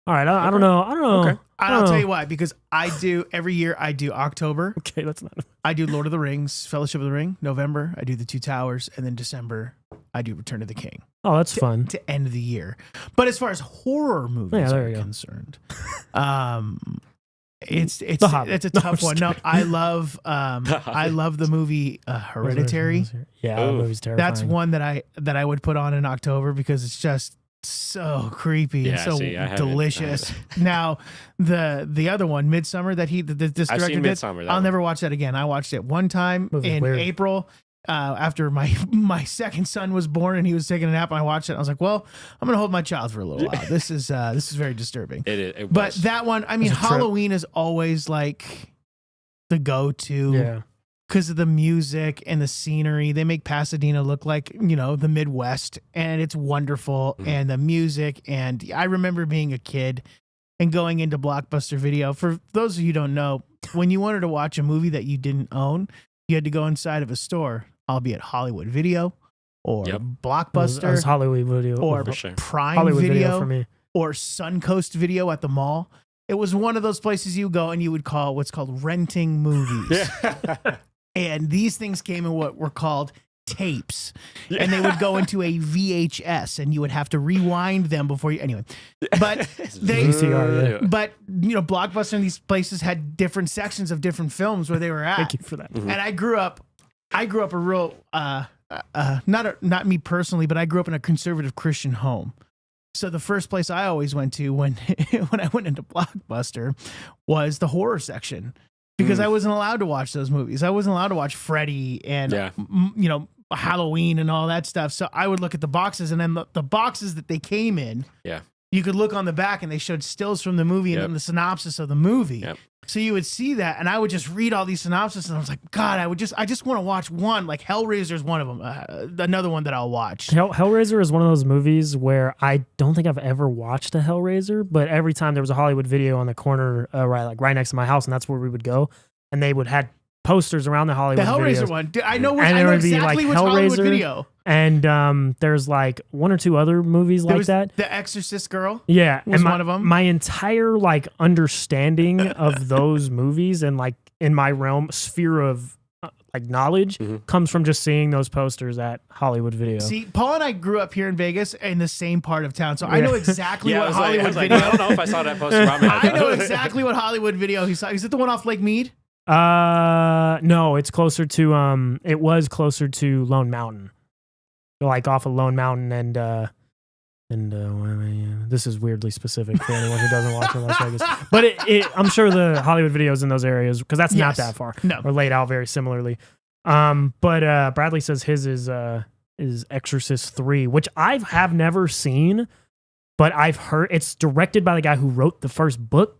All right, I don't know. Okay. And I'll tell you why, because every year I do October. Okay, that's not. I do Lord of the Rings, Fellowship of the Ring. November, I do The Two Towers. And then December, I do Return of the King. Oh, that's fun. To end the year. But as far as horror movies there are you go. concerned, it's a Hobbit. No, tough I'm one. just No, kidding. I love the movie Hereditary. Yeah, that movie's terrifying. That's one that I would put on in October because it's just so creepy and so delicious. Now, the other one, Midsummer, that this I've director seen did, Midsommar, that I'll one. never watch that again. I watched it one time Movie's in weird. April. After my second son was born and he was taking a nap, and I watched it. And I was like, "Well, I'm gonna hold my child for a little while. This is very disturbing." It But was. that one, I mean, It's a trip. Halloween is always like the go-to Yeah. because of the music and the scenery. They make Pasadena look like, the Midwest, and it's wonderful. Mhm. And the music. And I remember being a kid and going into Blockbuster Video. For those of you who don't know, when you wanted to watch a movie that you didn't own, you had to go inside of a store, albeit Hollywood Video or Yep. It was Blockbuster Hollywood video or For sure. Prime Hollywood video Video for me. or Suncoast Video at the mall. It was one of those places you go and you would call what's called renting movies. And these things came in what were called tapes. And they would go into a VHS and you would have to rewind them before you. Anyway. But they. VCR, yeah. But, Blockbuster and these places had different sections of different films where they were at. Thank you for that. And I grew up a real, not me personally, but I grew up in a conservative Christian home. So the first place I always went to when I went into Blockbuster was the horror section because I wasn't allowed to watch those movies. I wasn't allowed to watch Freddy and Halloween and all that stuff. So I would look at the boxes, and then the boxes that they came in. Yeah. You could look on the back and they showed stills from the movie and then the synopsis of the movie. Yep. So you would see that, and I would just read all these synopses, and I was like, God, I just want to watch one. Like Hellraiser is one of them. Another one that I'll watch. Hellraiser is one of those movies where I don't think I've ever watched a Hellraiser, but every time there was a Hollywood Video on the corner, right next to my house, and that's where we would go, and they would had posters around the Hollywood The Hellraiser videos. one. Dude, I know And it would be exactly like which Hollywood Hellraiser. Video. And there's like one or two other movies There like was that. The Exorcist girl. Yeah, was and one of 'em. My entire understanding of those movies and like in my sphere of knowledge comes from just seeing those posters at Hollywood Video. See, Paul and I grew up here in Vegas in the same part of town, so I know exactly what I Hollywood was like, Video. I don't know if I saw that poster. I know exactly what Hollywood Video he saw. Is it the one off Lake Mead? No, it's closer to it was closer to Lone Mountain, like off of Lone Mountain and this is weirdly specific for anyone who doesn't watch in Las Vegas, but I'm sure the Hollywood Videos in those areas because that's not Yes. that far. No. Are laid out very similarly. But Bradley says his is Exorcist 3, which I have never seen, but I've heard it's directed by the guy who wrote the first book,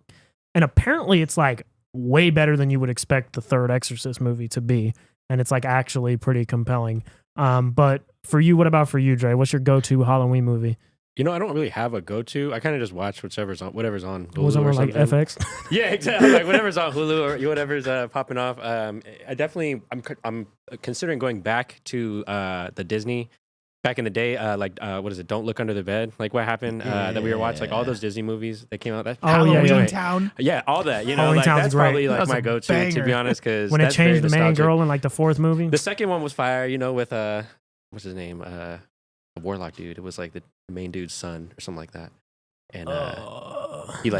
and apparently it's like way better than you would expect the third Exorcist movie to be, and it's like actually pretty compelling. But for you, what about for you, Dre? What's your go-to Halloween movie? I don't really have a go-to. I kind of just watch whatever's on Hulu Was it or like something. FX? Yeah, exactly. Like whatever's on Hulu or whatever's popping off. I'm considering going back to the Disney back in the day. What is it? Don't Look Under the Bed. Like what happened that we were watching. Like all those Disney movies that came out. That Halloween yeah. Town. Yeah, all that. Halloween Like Town's that's great. probably That like was my a go-to to banger. be honest. Because When it changed the main girl in like the fourth movie. The second one was fire. With what's his name? The warlock dude. It was like the main dude's son or something like that. And he don't know if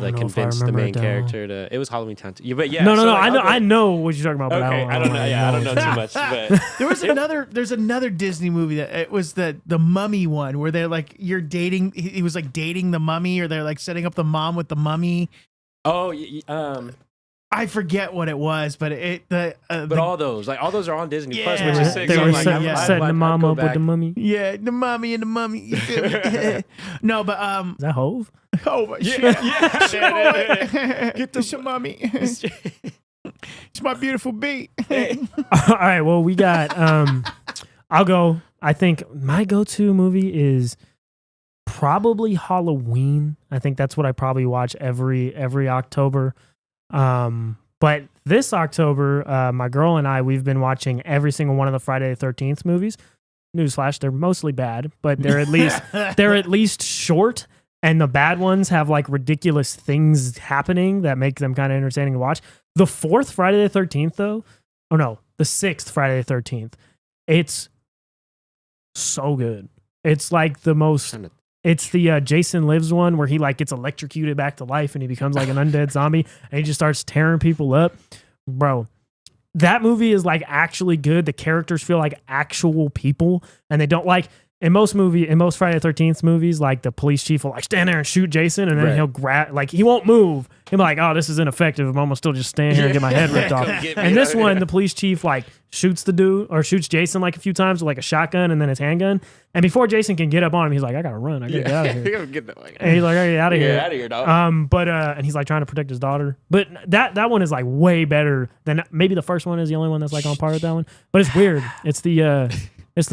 I convinced the remember main it, though. character to. It was Halloween Town. But yeah. No. so, like, I know what you're talking about. But Okay, I don't know. Yeah, I don't know too much. But There was there's another Disney movie that it was the Mummy one where they're like you're dating. He was like dating the mummy, or they're like setting up the mom with the mummy. I forget what it was, but all those are on Disney Plus, Yeah. which is sick. They So were I'm like, setting the mom go up with back. the mummy. yeah, the mummy and the mummy. You feel me? No, but Is that Hove? oh my shit. Get the mummy. It's my beautiful beat. All right. Well, we got. I'll go. I think my go-to movie is probably Halloween. I think that's what I probably watch every October. But this October, my girl and we've been watching every single one of the Friday the 13th movies. Newsflash: they're mostly bad, but they're at least short and the bad ones have like ridiculous things happening that make them kind of entertaining to watch. The fourth Friday the 13th, though, oh no, the sixth Friday the 13th, it's so good. It's like the most. It's the Jason Lives one where he like gets electrocuted back to life and he becomes like an undead zombie and he just starts tearing people up. Bro, that movie is like actually good. The characters feel like actual people and they don't like in most Friday the 13th movies, like the police chief will like stand there and shoot Jason and then he'll grab, like he won't move. He'll be like, oh, this is ineffective. I'm almost still just stand here and get my head ripped off. And this one, the police chief like shoots the dude or shoots Jason like a few times with like a shotgun and then his handgun. And before Jason can get up on him, he's like, I gotta run. I gotta get out of here. And he's like, I gotta get out of here. Get out of here, dog. And he's like trying to protect his daughter. But that one is like way better than maybe the first one is the only one that's like on par with that one. But it's weird. It's the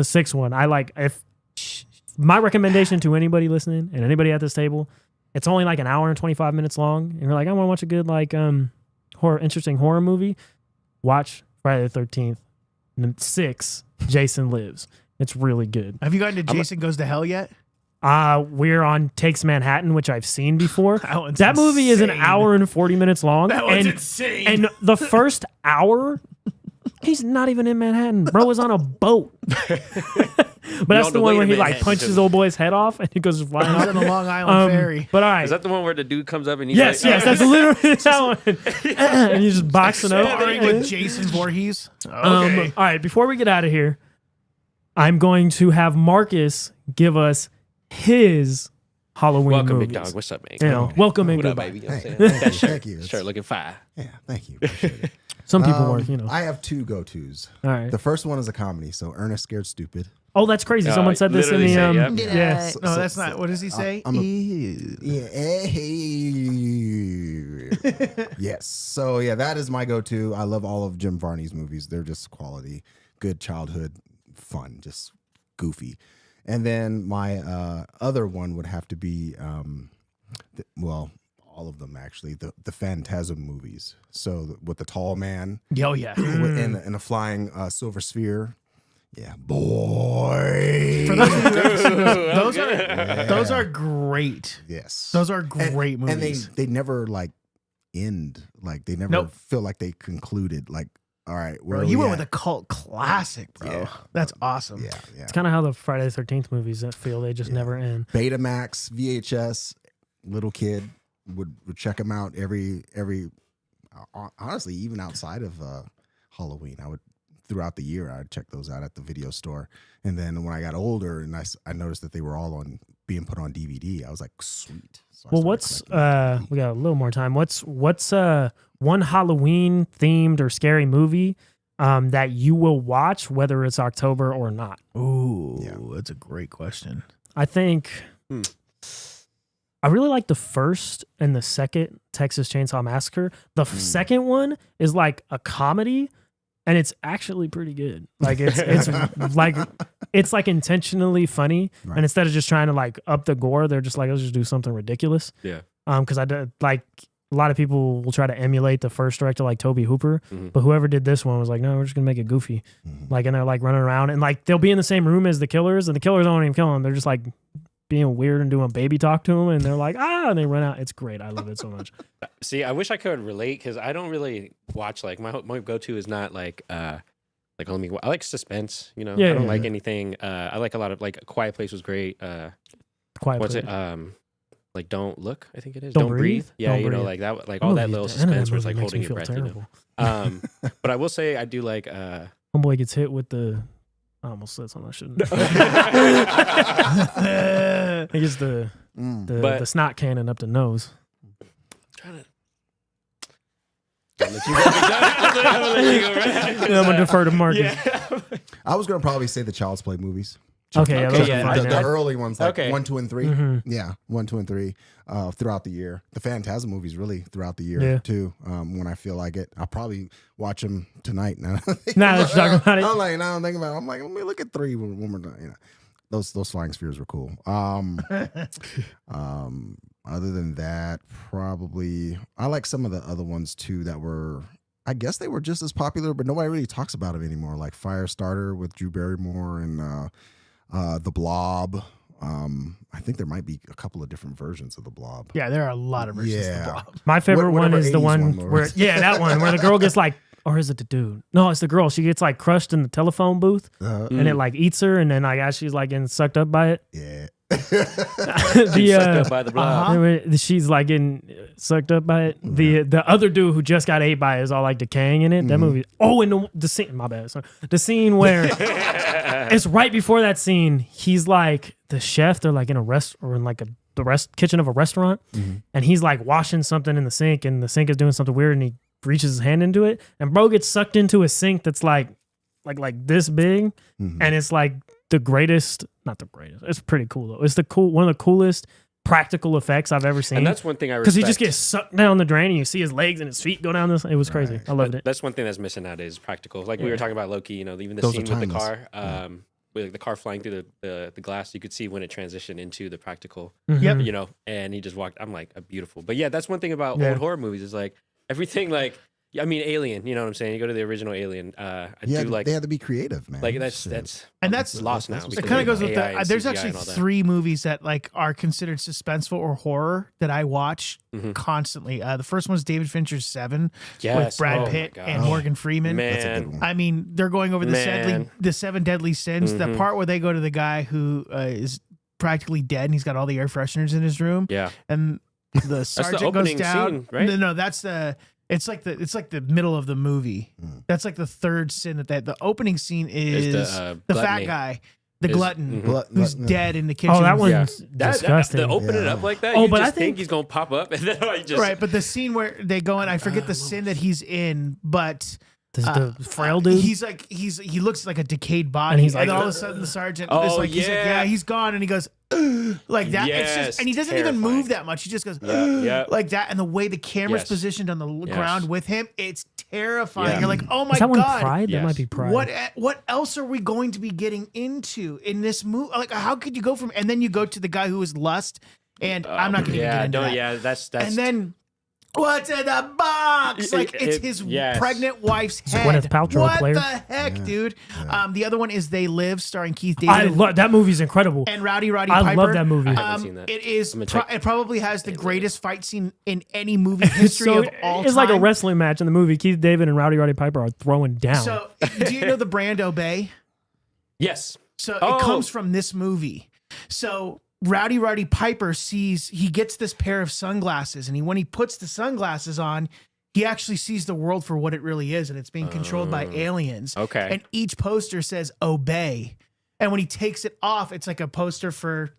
sixth one. I like if my recommendation to anybody listening and anybody at this table, it's only like an hour and 25 minutes long. And you're like, I want to watch a good like interesting horror movie. Watch Friday the 13th. And 6, Jason Lives. It's really good. Have you gotten to Jason Goes to Hell yet? We're on Takes Manhattan, which I've seen before. that movie is an hour and 40 minutes long. That one's insane. And the first hour, he's not even in Manhattan. Bro is on a boat. But that's the one where he like punches old boy's head off and he goes flying He's off. on the Long Island Ferry. But all right. Is that the one where the dude comes up and he's yes, like, that's literally that one. And he's just boxing up. Starring with Jason Voorhees. Okay. All right, before we get out of here, I'm going to have Marcus give us his Halloween welcome, movies. big dog. What's up, man? You know, welcome and What up, goodbye. baby? You know what I'm Hey, saying? That thank you. shirt looking fire. Yeah, thank you. Appreciate it. Some people work, you know. I have 2 go-tos. All right. The first one is a comedy, so Ernest Scared Stupid. Oh, that's crazy. Someone said this in the literally say, yeah. No, that's not. What does he say? Yes. So yeah, that is my go-to. I love all of Jim Varney's movies. They're just quality, good childhood fun, just goofy. And then my other one would have to be, all of them actually, the Phantasm movies. So with the tall man, Oh, yeah. and a flying silver sphere. Yeah, boy. For those those are great. Yes, Those are great movies. And they never like end. Like they never feel like they concluded. Like, all right, Bro, you went with a cult classic, bro. Yeah. That's awesome. Yeah. It's kind of how the Friday the 13th movies that feel they just never end. Betamax, VHS, little kid would check them out every honestly, even outside of Halloween. I would throughout the year I'd check those out at the video store. And then when I got older and I noticed that they were all being put on DVD, I was like, sweet. So Well, what's we got a little more time. What's one Halloween themed or scary movie that you will watch whether it's October or not? Ooh, Yeah. that's a great question. I think I really like the first and the second Texas Chainsaw Massacre. The second one is like a comedy, and it's actually pretty good. Like it's like intentionally funny, Right. and instead of just trying to like up the gore, they're just like, let's just do something ridiculous. Yeah. Because I did like a lot of people will try to emulate the first director like Toby Hooper, but whoever did this one was like, no, we're just gonna make it goofy. Like, and they're like running around and like they'll be in the same room as the killers, and the killers don't even kill them. They're just like being weird and doing baby talk to them, and they're like, and they run out. It's great. I love it so much. See, I wish I could relate because I don't really watch like my go-to is not like I like suspense. You know, Yeah, I don't yeah, like yeah. anything. I like a lot of like A Quiet Place was great. Quiet What's Place. it? Like Don't Look, I think it is. Don't Don't Breathe? Breathe. Yeah, Don't you know, Breathe. like that, like all that little The end of that suspense where it's movie like makes me holding your feel breath. terrible. You know? But I will say I do like. Homeboy gets hit with the. I almost said something I shouldn't. He gets the snot cannon up the nose. Trying to. I'll let you go. I'll let you go, right? Yeah, I'm gonna defer to Marcus. Yeah. I was gonna probably say the Child's Play movies. Okay, yeah, Okay, those yeah, are fine. The Yeah. early ones, like Okay. 1, 2, and 3. Mhm. Yeah, 1, 2, and 3 throughout the year. The Phantasm movies really throughout the year Yeah. too. When I feel like it, I'll probably watch them tonight. Now Now that you're talking about it. I'm like, now I'm thinking about it. I'm like, let me look at 3 one more time. You know, those flying spheres were cool. Other than that, probably I like some of the other ones too that were. I guess they were just as popular, but nobody really talks about them anymore. Like Firestarter with Drew Barrymore and The Blob. I think there might be a couple of different versions of the Blob. Yeah, there are a lot of versions of Yeah. the Blob. My favorite one Whatever is the 80s one one where was. that one where the girl gets like, or is it the dude? No, it's the girl. She gets like crushed in the telephone booth, and it like eats her, and then like as she's like getting sucked up by it, Yeah. Sucked up by the blob. she's like getting sucked up by it. The other dude who just got ate by it is all like decaying in it. That movie. Oh, and the scene. My bad. Sorry. The scene where it's right before that scene. He's like the chef. They're like in a rest or in like the kitchen of a restaurant, and he's like washing something in the sink, and the sink is doing something weird, and he reaches his hand into it, and bro gets sucked into a sink that's like this big, and it's like the greatest, not the greatest. It's pretty cool though. It's one of the coolest practical effects I've ever seen. And that's one thing I respect. Because he just gets sucked down the drain, and you see his legs and his feet go down this. It was crazy. I loved it. That's one thing that's missing nowadays, practical. Like we were talking about Loki, even the Those scene are with the timeless. car, with like, the car flying through the glass, you could see when it transitioned into the practical. Mhm. And he just walked. I'm like, a beautiful. But yeah, that's one thing about Yeah. old horror movies is like everything like. I mean, Alien. You know what I'm saying? You go to the original Alien. I do like. They had to be creative, man. Like that's Shit. And that's lost now. It It because kind of of goes with AI and there's CGI actually and all that. 3 movies that like are considered suspenseful or horror that I watch constantly. The first one's David Fincher's Seven Yes. with Brad Oh my Pitt gosh. and Morgan Freeman. That's a Man. good one. I mean, they're going over the 7 deadly sins. The part where they go to the guy who is practically dead and he's got all the air fresheners in his room, Yeah. and the sergeant goes opening down. scene, right? No, that's the. It's like the middle of the movie. That's like the third sin that the opening scene is the, the fat gluttony. guy, the Is- glutton, mhm. who's dead in the kitchen. Oh, that one's Yeah. disgusting. To open it Yeah. up like that, Oh, you but just I think think- he's gonna pop up, and then I just Right, but the scene where they go in, I forget the sin that he's in, but the frail dude. he looks like a decayed body, and he's like, all of a sudden the sergeant Oh, is like, he's like, yeah. yeah, he's gone, and he goes like that. It's Yes, just, and he doesn't even terrifying. move that much. He just goes yeah. like that, and the way the camera's Yes. positioned on the Yes. ground with him, it's terrifying. Yeah. You're like, oh my Is that one god. Pride? That Yes. might be Pride. What else are we going to be getting into in this movie? Like, how could you go from and then you go to the guy who is lust, and I'm not going to even get into that. Yeah, that's And then what's in the box? Like it's his yes. pregnant wife's Is head. Gwyneth Paltrow a what player? the heck, dude? The other one is They Live, starring Keith I David love that movie's incredible. and Rowdy Roddy I Piper. love that movie. I haven't seen that. It is. I'm gonna check. It probably has the greatest fight scene in any movie history So of all it's time. like a wrestling match in the movie. Keith David and Rowdy Roddy Piper are throwing down. So, do you know the brand Obey? yes, So Oh. it comes from this movie. So Rowdy Roddy Piper he gets this pair of sunglasses, and when he puts the sunglasses on, he actually sees the world for what it really is, and it's being controlled by aliens. Okay. And each poster says "Obey," and when he takes it off, it's like a poster for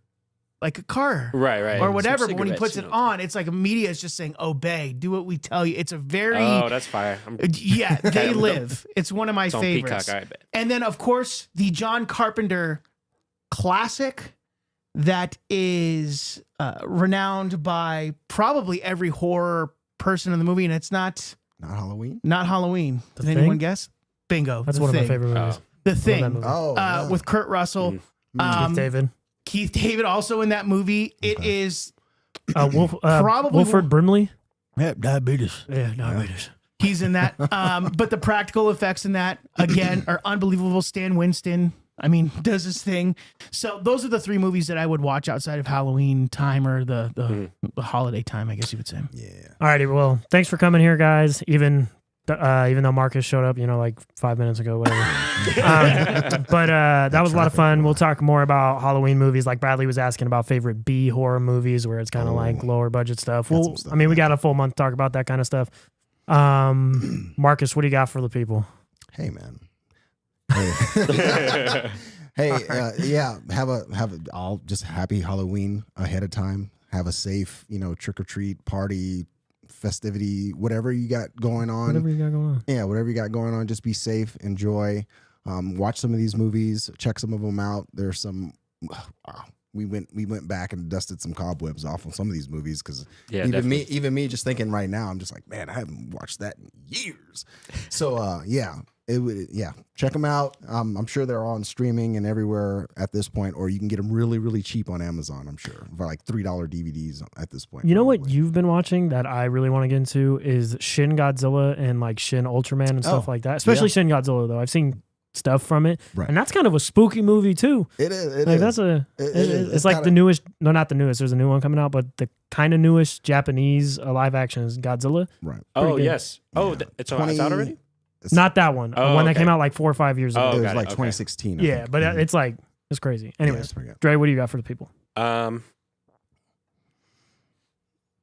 like a car. right, Or whatever, but when he Cigarettes, puts it on, it's like media is just saying "Obey, do what we tell you." It's a very Oh, that's fire. yeah, They Live. It's one of my It's on favorites. Peacock, I bet. And then, of course, the John Carpenter classic that is renowned by probably every horror person in the movie, and it's not Halloween. Halloween. Does The anyone Thing? guess? Bingo. That's The one of my Thing. favorite movies. The Love that Thing. movie. Oh, yeah. With Kurt Russell. Keith David. Keith David also in that movie. It is Probably- Wilford Brimley. yeah, diabetes. Yeah, diabetes. He's in that. But the practical effects in that, again, are unbelievable. Stan Winston, does his thing. So those are the 3 movies that I would watch outside of Halloween time or the holiday time, I guess you would say. Yeah. Alrighty, well, thanks for coming here, guys. Even though Marcus showed up, like 5 minutes ago, whatever. But that was a lot of fun. We'll talk more about Halloween movies. Like Bradley was asking about favorite B horror movies, where it's kind of like lower budget stuff. Got Well, some stuff we got a full month to talk about that kind of stuff. Marcus, what do you got for the people? Hey, man. Hey, yeah. Have a all just happy Halloween ahead of time. Have a safe, trick or treat party, festivity, whatever you got going on. Whatever you got going on. Yeah, whatever you got going on, just be safe, enjoy. Watch some of these movies, check some of them out. There's some. We went back and dusted some cobwebs off on some of these movies because Yeah, even me just thinking right now, I'm just like, man, I haven't watched that in years. So check them out. I'm sure they're on streaming and everywhere at this point, or you can get them really, really cheap on Amazon. I'm sure for like $3 DVDs at this point. You know what probably. you've been watching that I really want to get into is Shin Godzilla and like Shin Ultraman and stuff like that. Especially Shin Godzilla though. I've seen stuff from it, Right. and that's kind of a spooky movie too. It is. It Like is. that's a It is. it's like kinda- the newest, no, not the newest. There's a new one coming out, but the kind of newest Japanese live action is Godzilla. right. Oh good. yes. Oh, Yeah. it's out already. It's- Not that one. Oh, one that okay. came out like 4 or 5 years ago. Oh, it was got it, like okay. 2016. I yeah, think. but Mhm. it's like it's crazy. Yeah, Anyways, it's pretty good. Dre, what do you got for the people?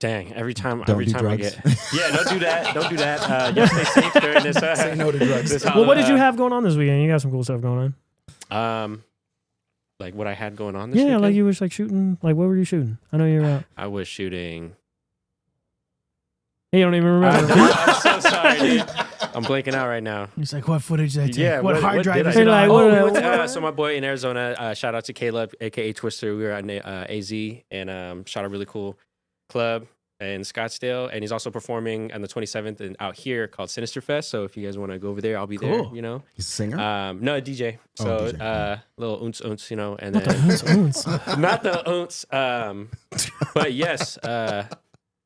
Dang! Every time Don't I do get, drugs. yeah, don't do that. Don't do that. Yes, stay safe during this. Say no to drugs. this Well, what did you have going on this weekend? You got some cool stuff going on. Like what I had going on this Yeah, weekend? like you was like shooting. Like what were you shooting? I know you were out. I was shooting. You don't even remember. I'm so sorry, dude. I'm blanking out right now. He's like, what footage did I take? Yeah, what hard drive did I is do? it Like, on? what- We went what- to, so my boy in Arizona, shout out to Caleb, aka Twister. We were at AZ and shot a really cool club in Scottsdale, and he's also performing on the 27th and out here called Sinister Fest. So if you guys want to go over there, I'll be there. Cool. You know, He's a singer. no, a DJ. Oh, So DJ. little ounce, you know, and What the then oons? not the ounce. But yes,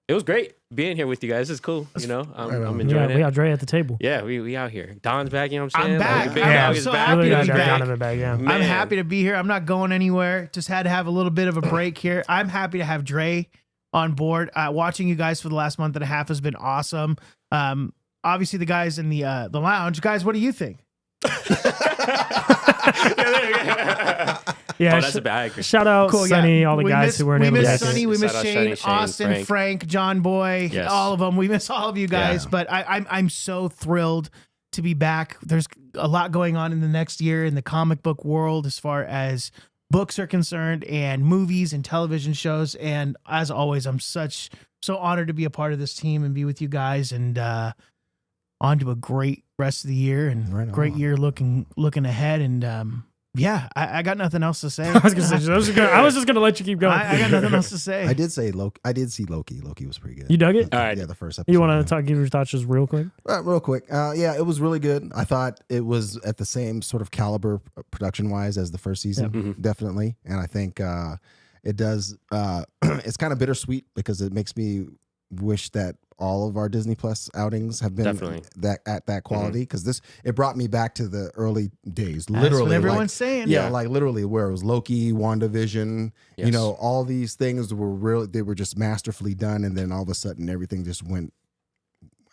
it was great being here with you guys. It's cool. You know, I'm Right on. enjoying Yeah, it. we got Dre at the table. Yeah, we out here. Don's back. You know what I'm I'm saying? back. the big Yeah, dog I'm is so back. happy Really to got be Dre back. Donovan back. Yeah. Man. I'm happy to be here. I'm not going anywhere. Just had to have a little bit of a break here. I'm happy to have Dre on board. Watching you guys for the last month and a half has been awesome. Obviously, the guys in the lounge. Guys, what do you think? Yeah, Oh, that's a bad. I agree. shout out Cool, yeah. Sonny, all the We guys miss- who weren't we able to miss make Sonny, it. we miss Shout out Shane, Shane, Austin, Frank. John Boy, Yes. all of them. We miss all of you guys, Yeah. but I'm so thrilled to be back. There's a lot going on in the next year in the comic book world as far as books are concerned and movies and television shows. And as always, I'm so honored to be a part of this team and be with you guys and on to a great rest of the year and Right on. great year looking ahead. And yeah, I got nothing else to say. I was just gonna let you keep going. I got nothing else to say. I did say Loki. I did see Loki. Loki was pretty good. You dug it? All right. Yeah, the first episode. You want to give your thoughts just real quick? Real quick. Yeah, it was really good. I thought it was at the same sort of caliber production wise as the first season, Mhm. definitely. And I think it does. It's kind of bittersweet because it makes me wish that all of our Disney Plus outings have been Definitely. that quality because it brought me back to the early days. That's Literally, what everyone's like, saying. yeah, like literally where it was Loki, WandaVision, you Yes. know, all these things they were just masterfully done, and then all of a sudden everything just went.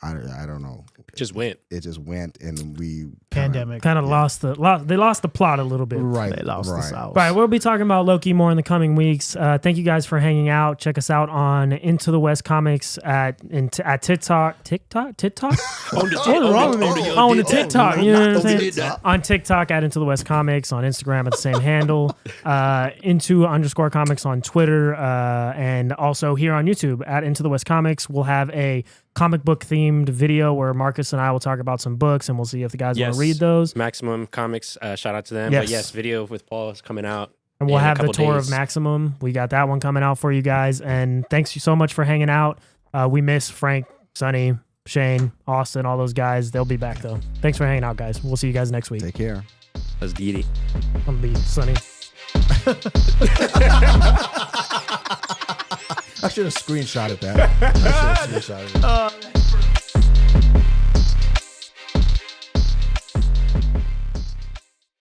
I don't know. Just went. It just went, and we Pandemic. Kind of they lost the plot a little bit. Right, They lost the right. sauce. All right, we'll be talking about Loki more in the coming weeks. Thank you guys for hanging out. Check us out on Into the West Comics at TikTok. On the What's wrong with me? On the TikTok, you know what I'm saying? On TikTok at Into the West Comics, on Instagram at the same handle, into_comics on Twitter, and also here on YouTube at Into the West Comics. We'll have a comic book themed video where Marcus and I will talk about some books, and we'll see if the guys want Yes. to read those. Maximum Comics. Shout out to them. Yes. But yes, video with Paul is coming out. And we'll in a have the couple tour days. of Maximum. We got that one coming out for you guys. And thanks you so much for hanging out. We miss Frank, Sonny, Shane, Austin, all those guys. They'll be back though. Thanks for hanging out, guys. We'll see you guys next week. Take care. That's Didi. I'm be Sonny. I should have screenshotted that. I should have screenshotted it.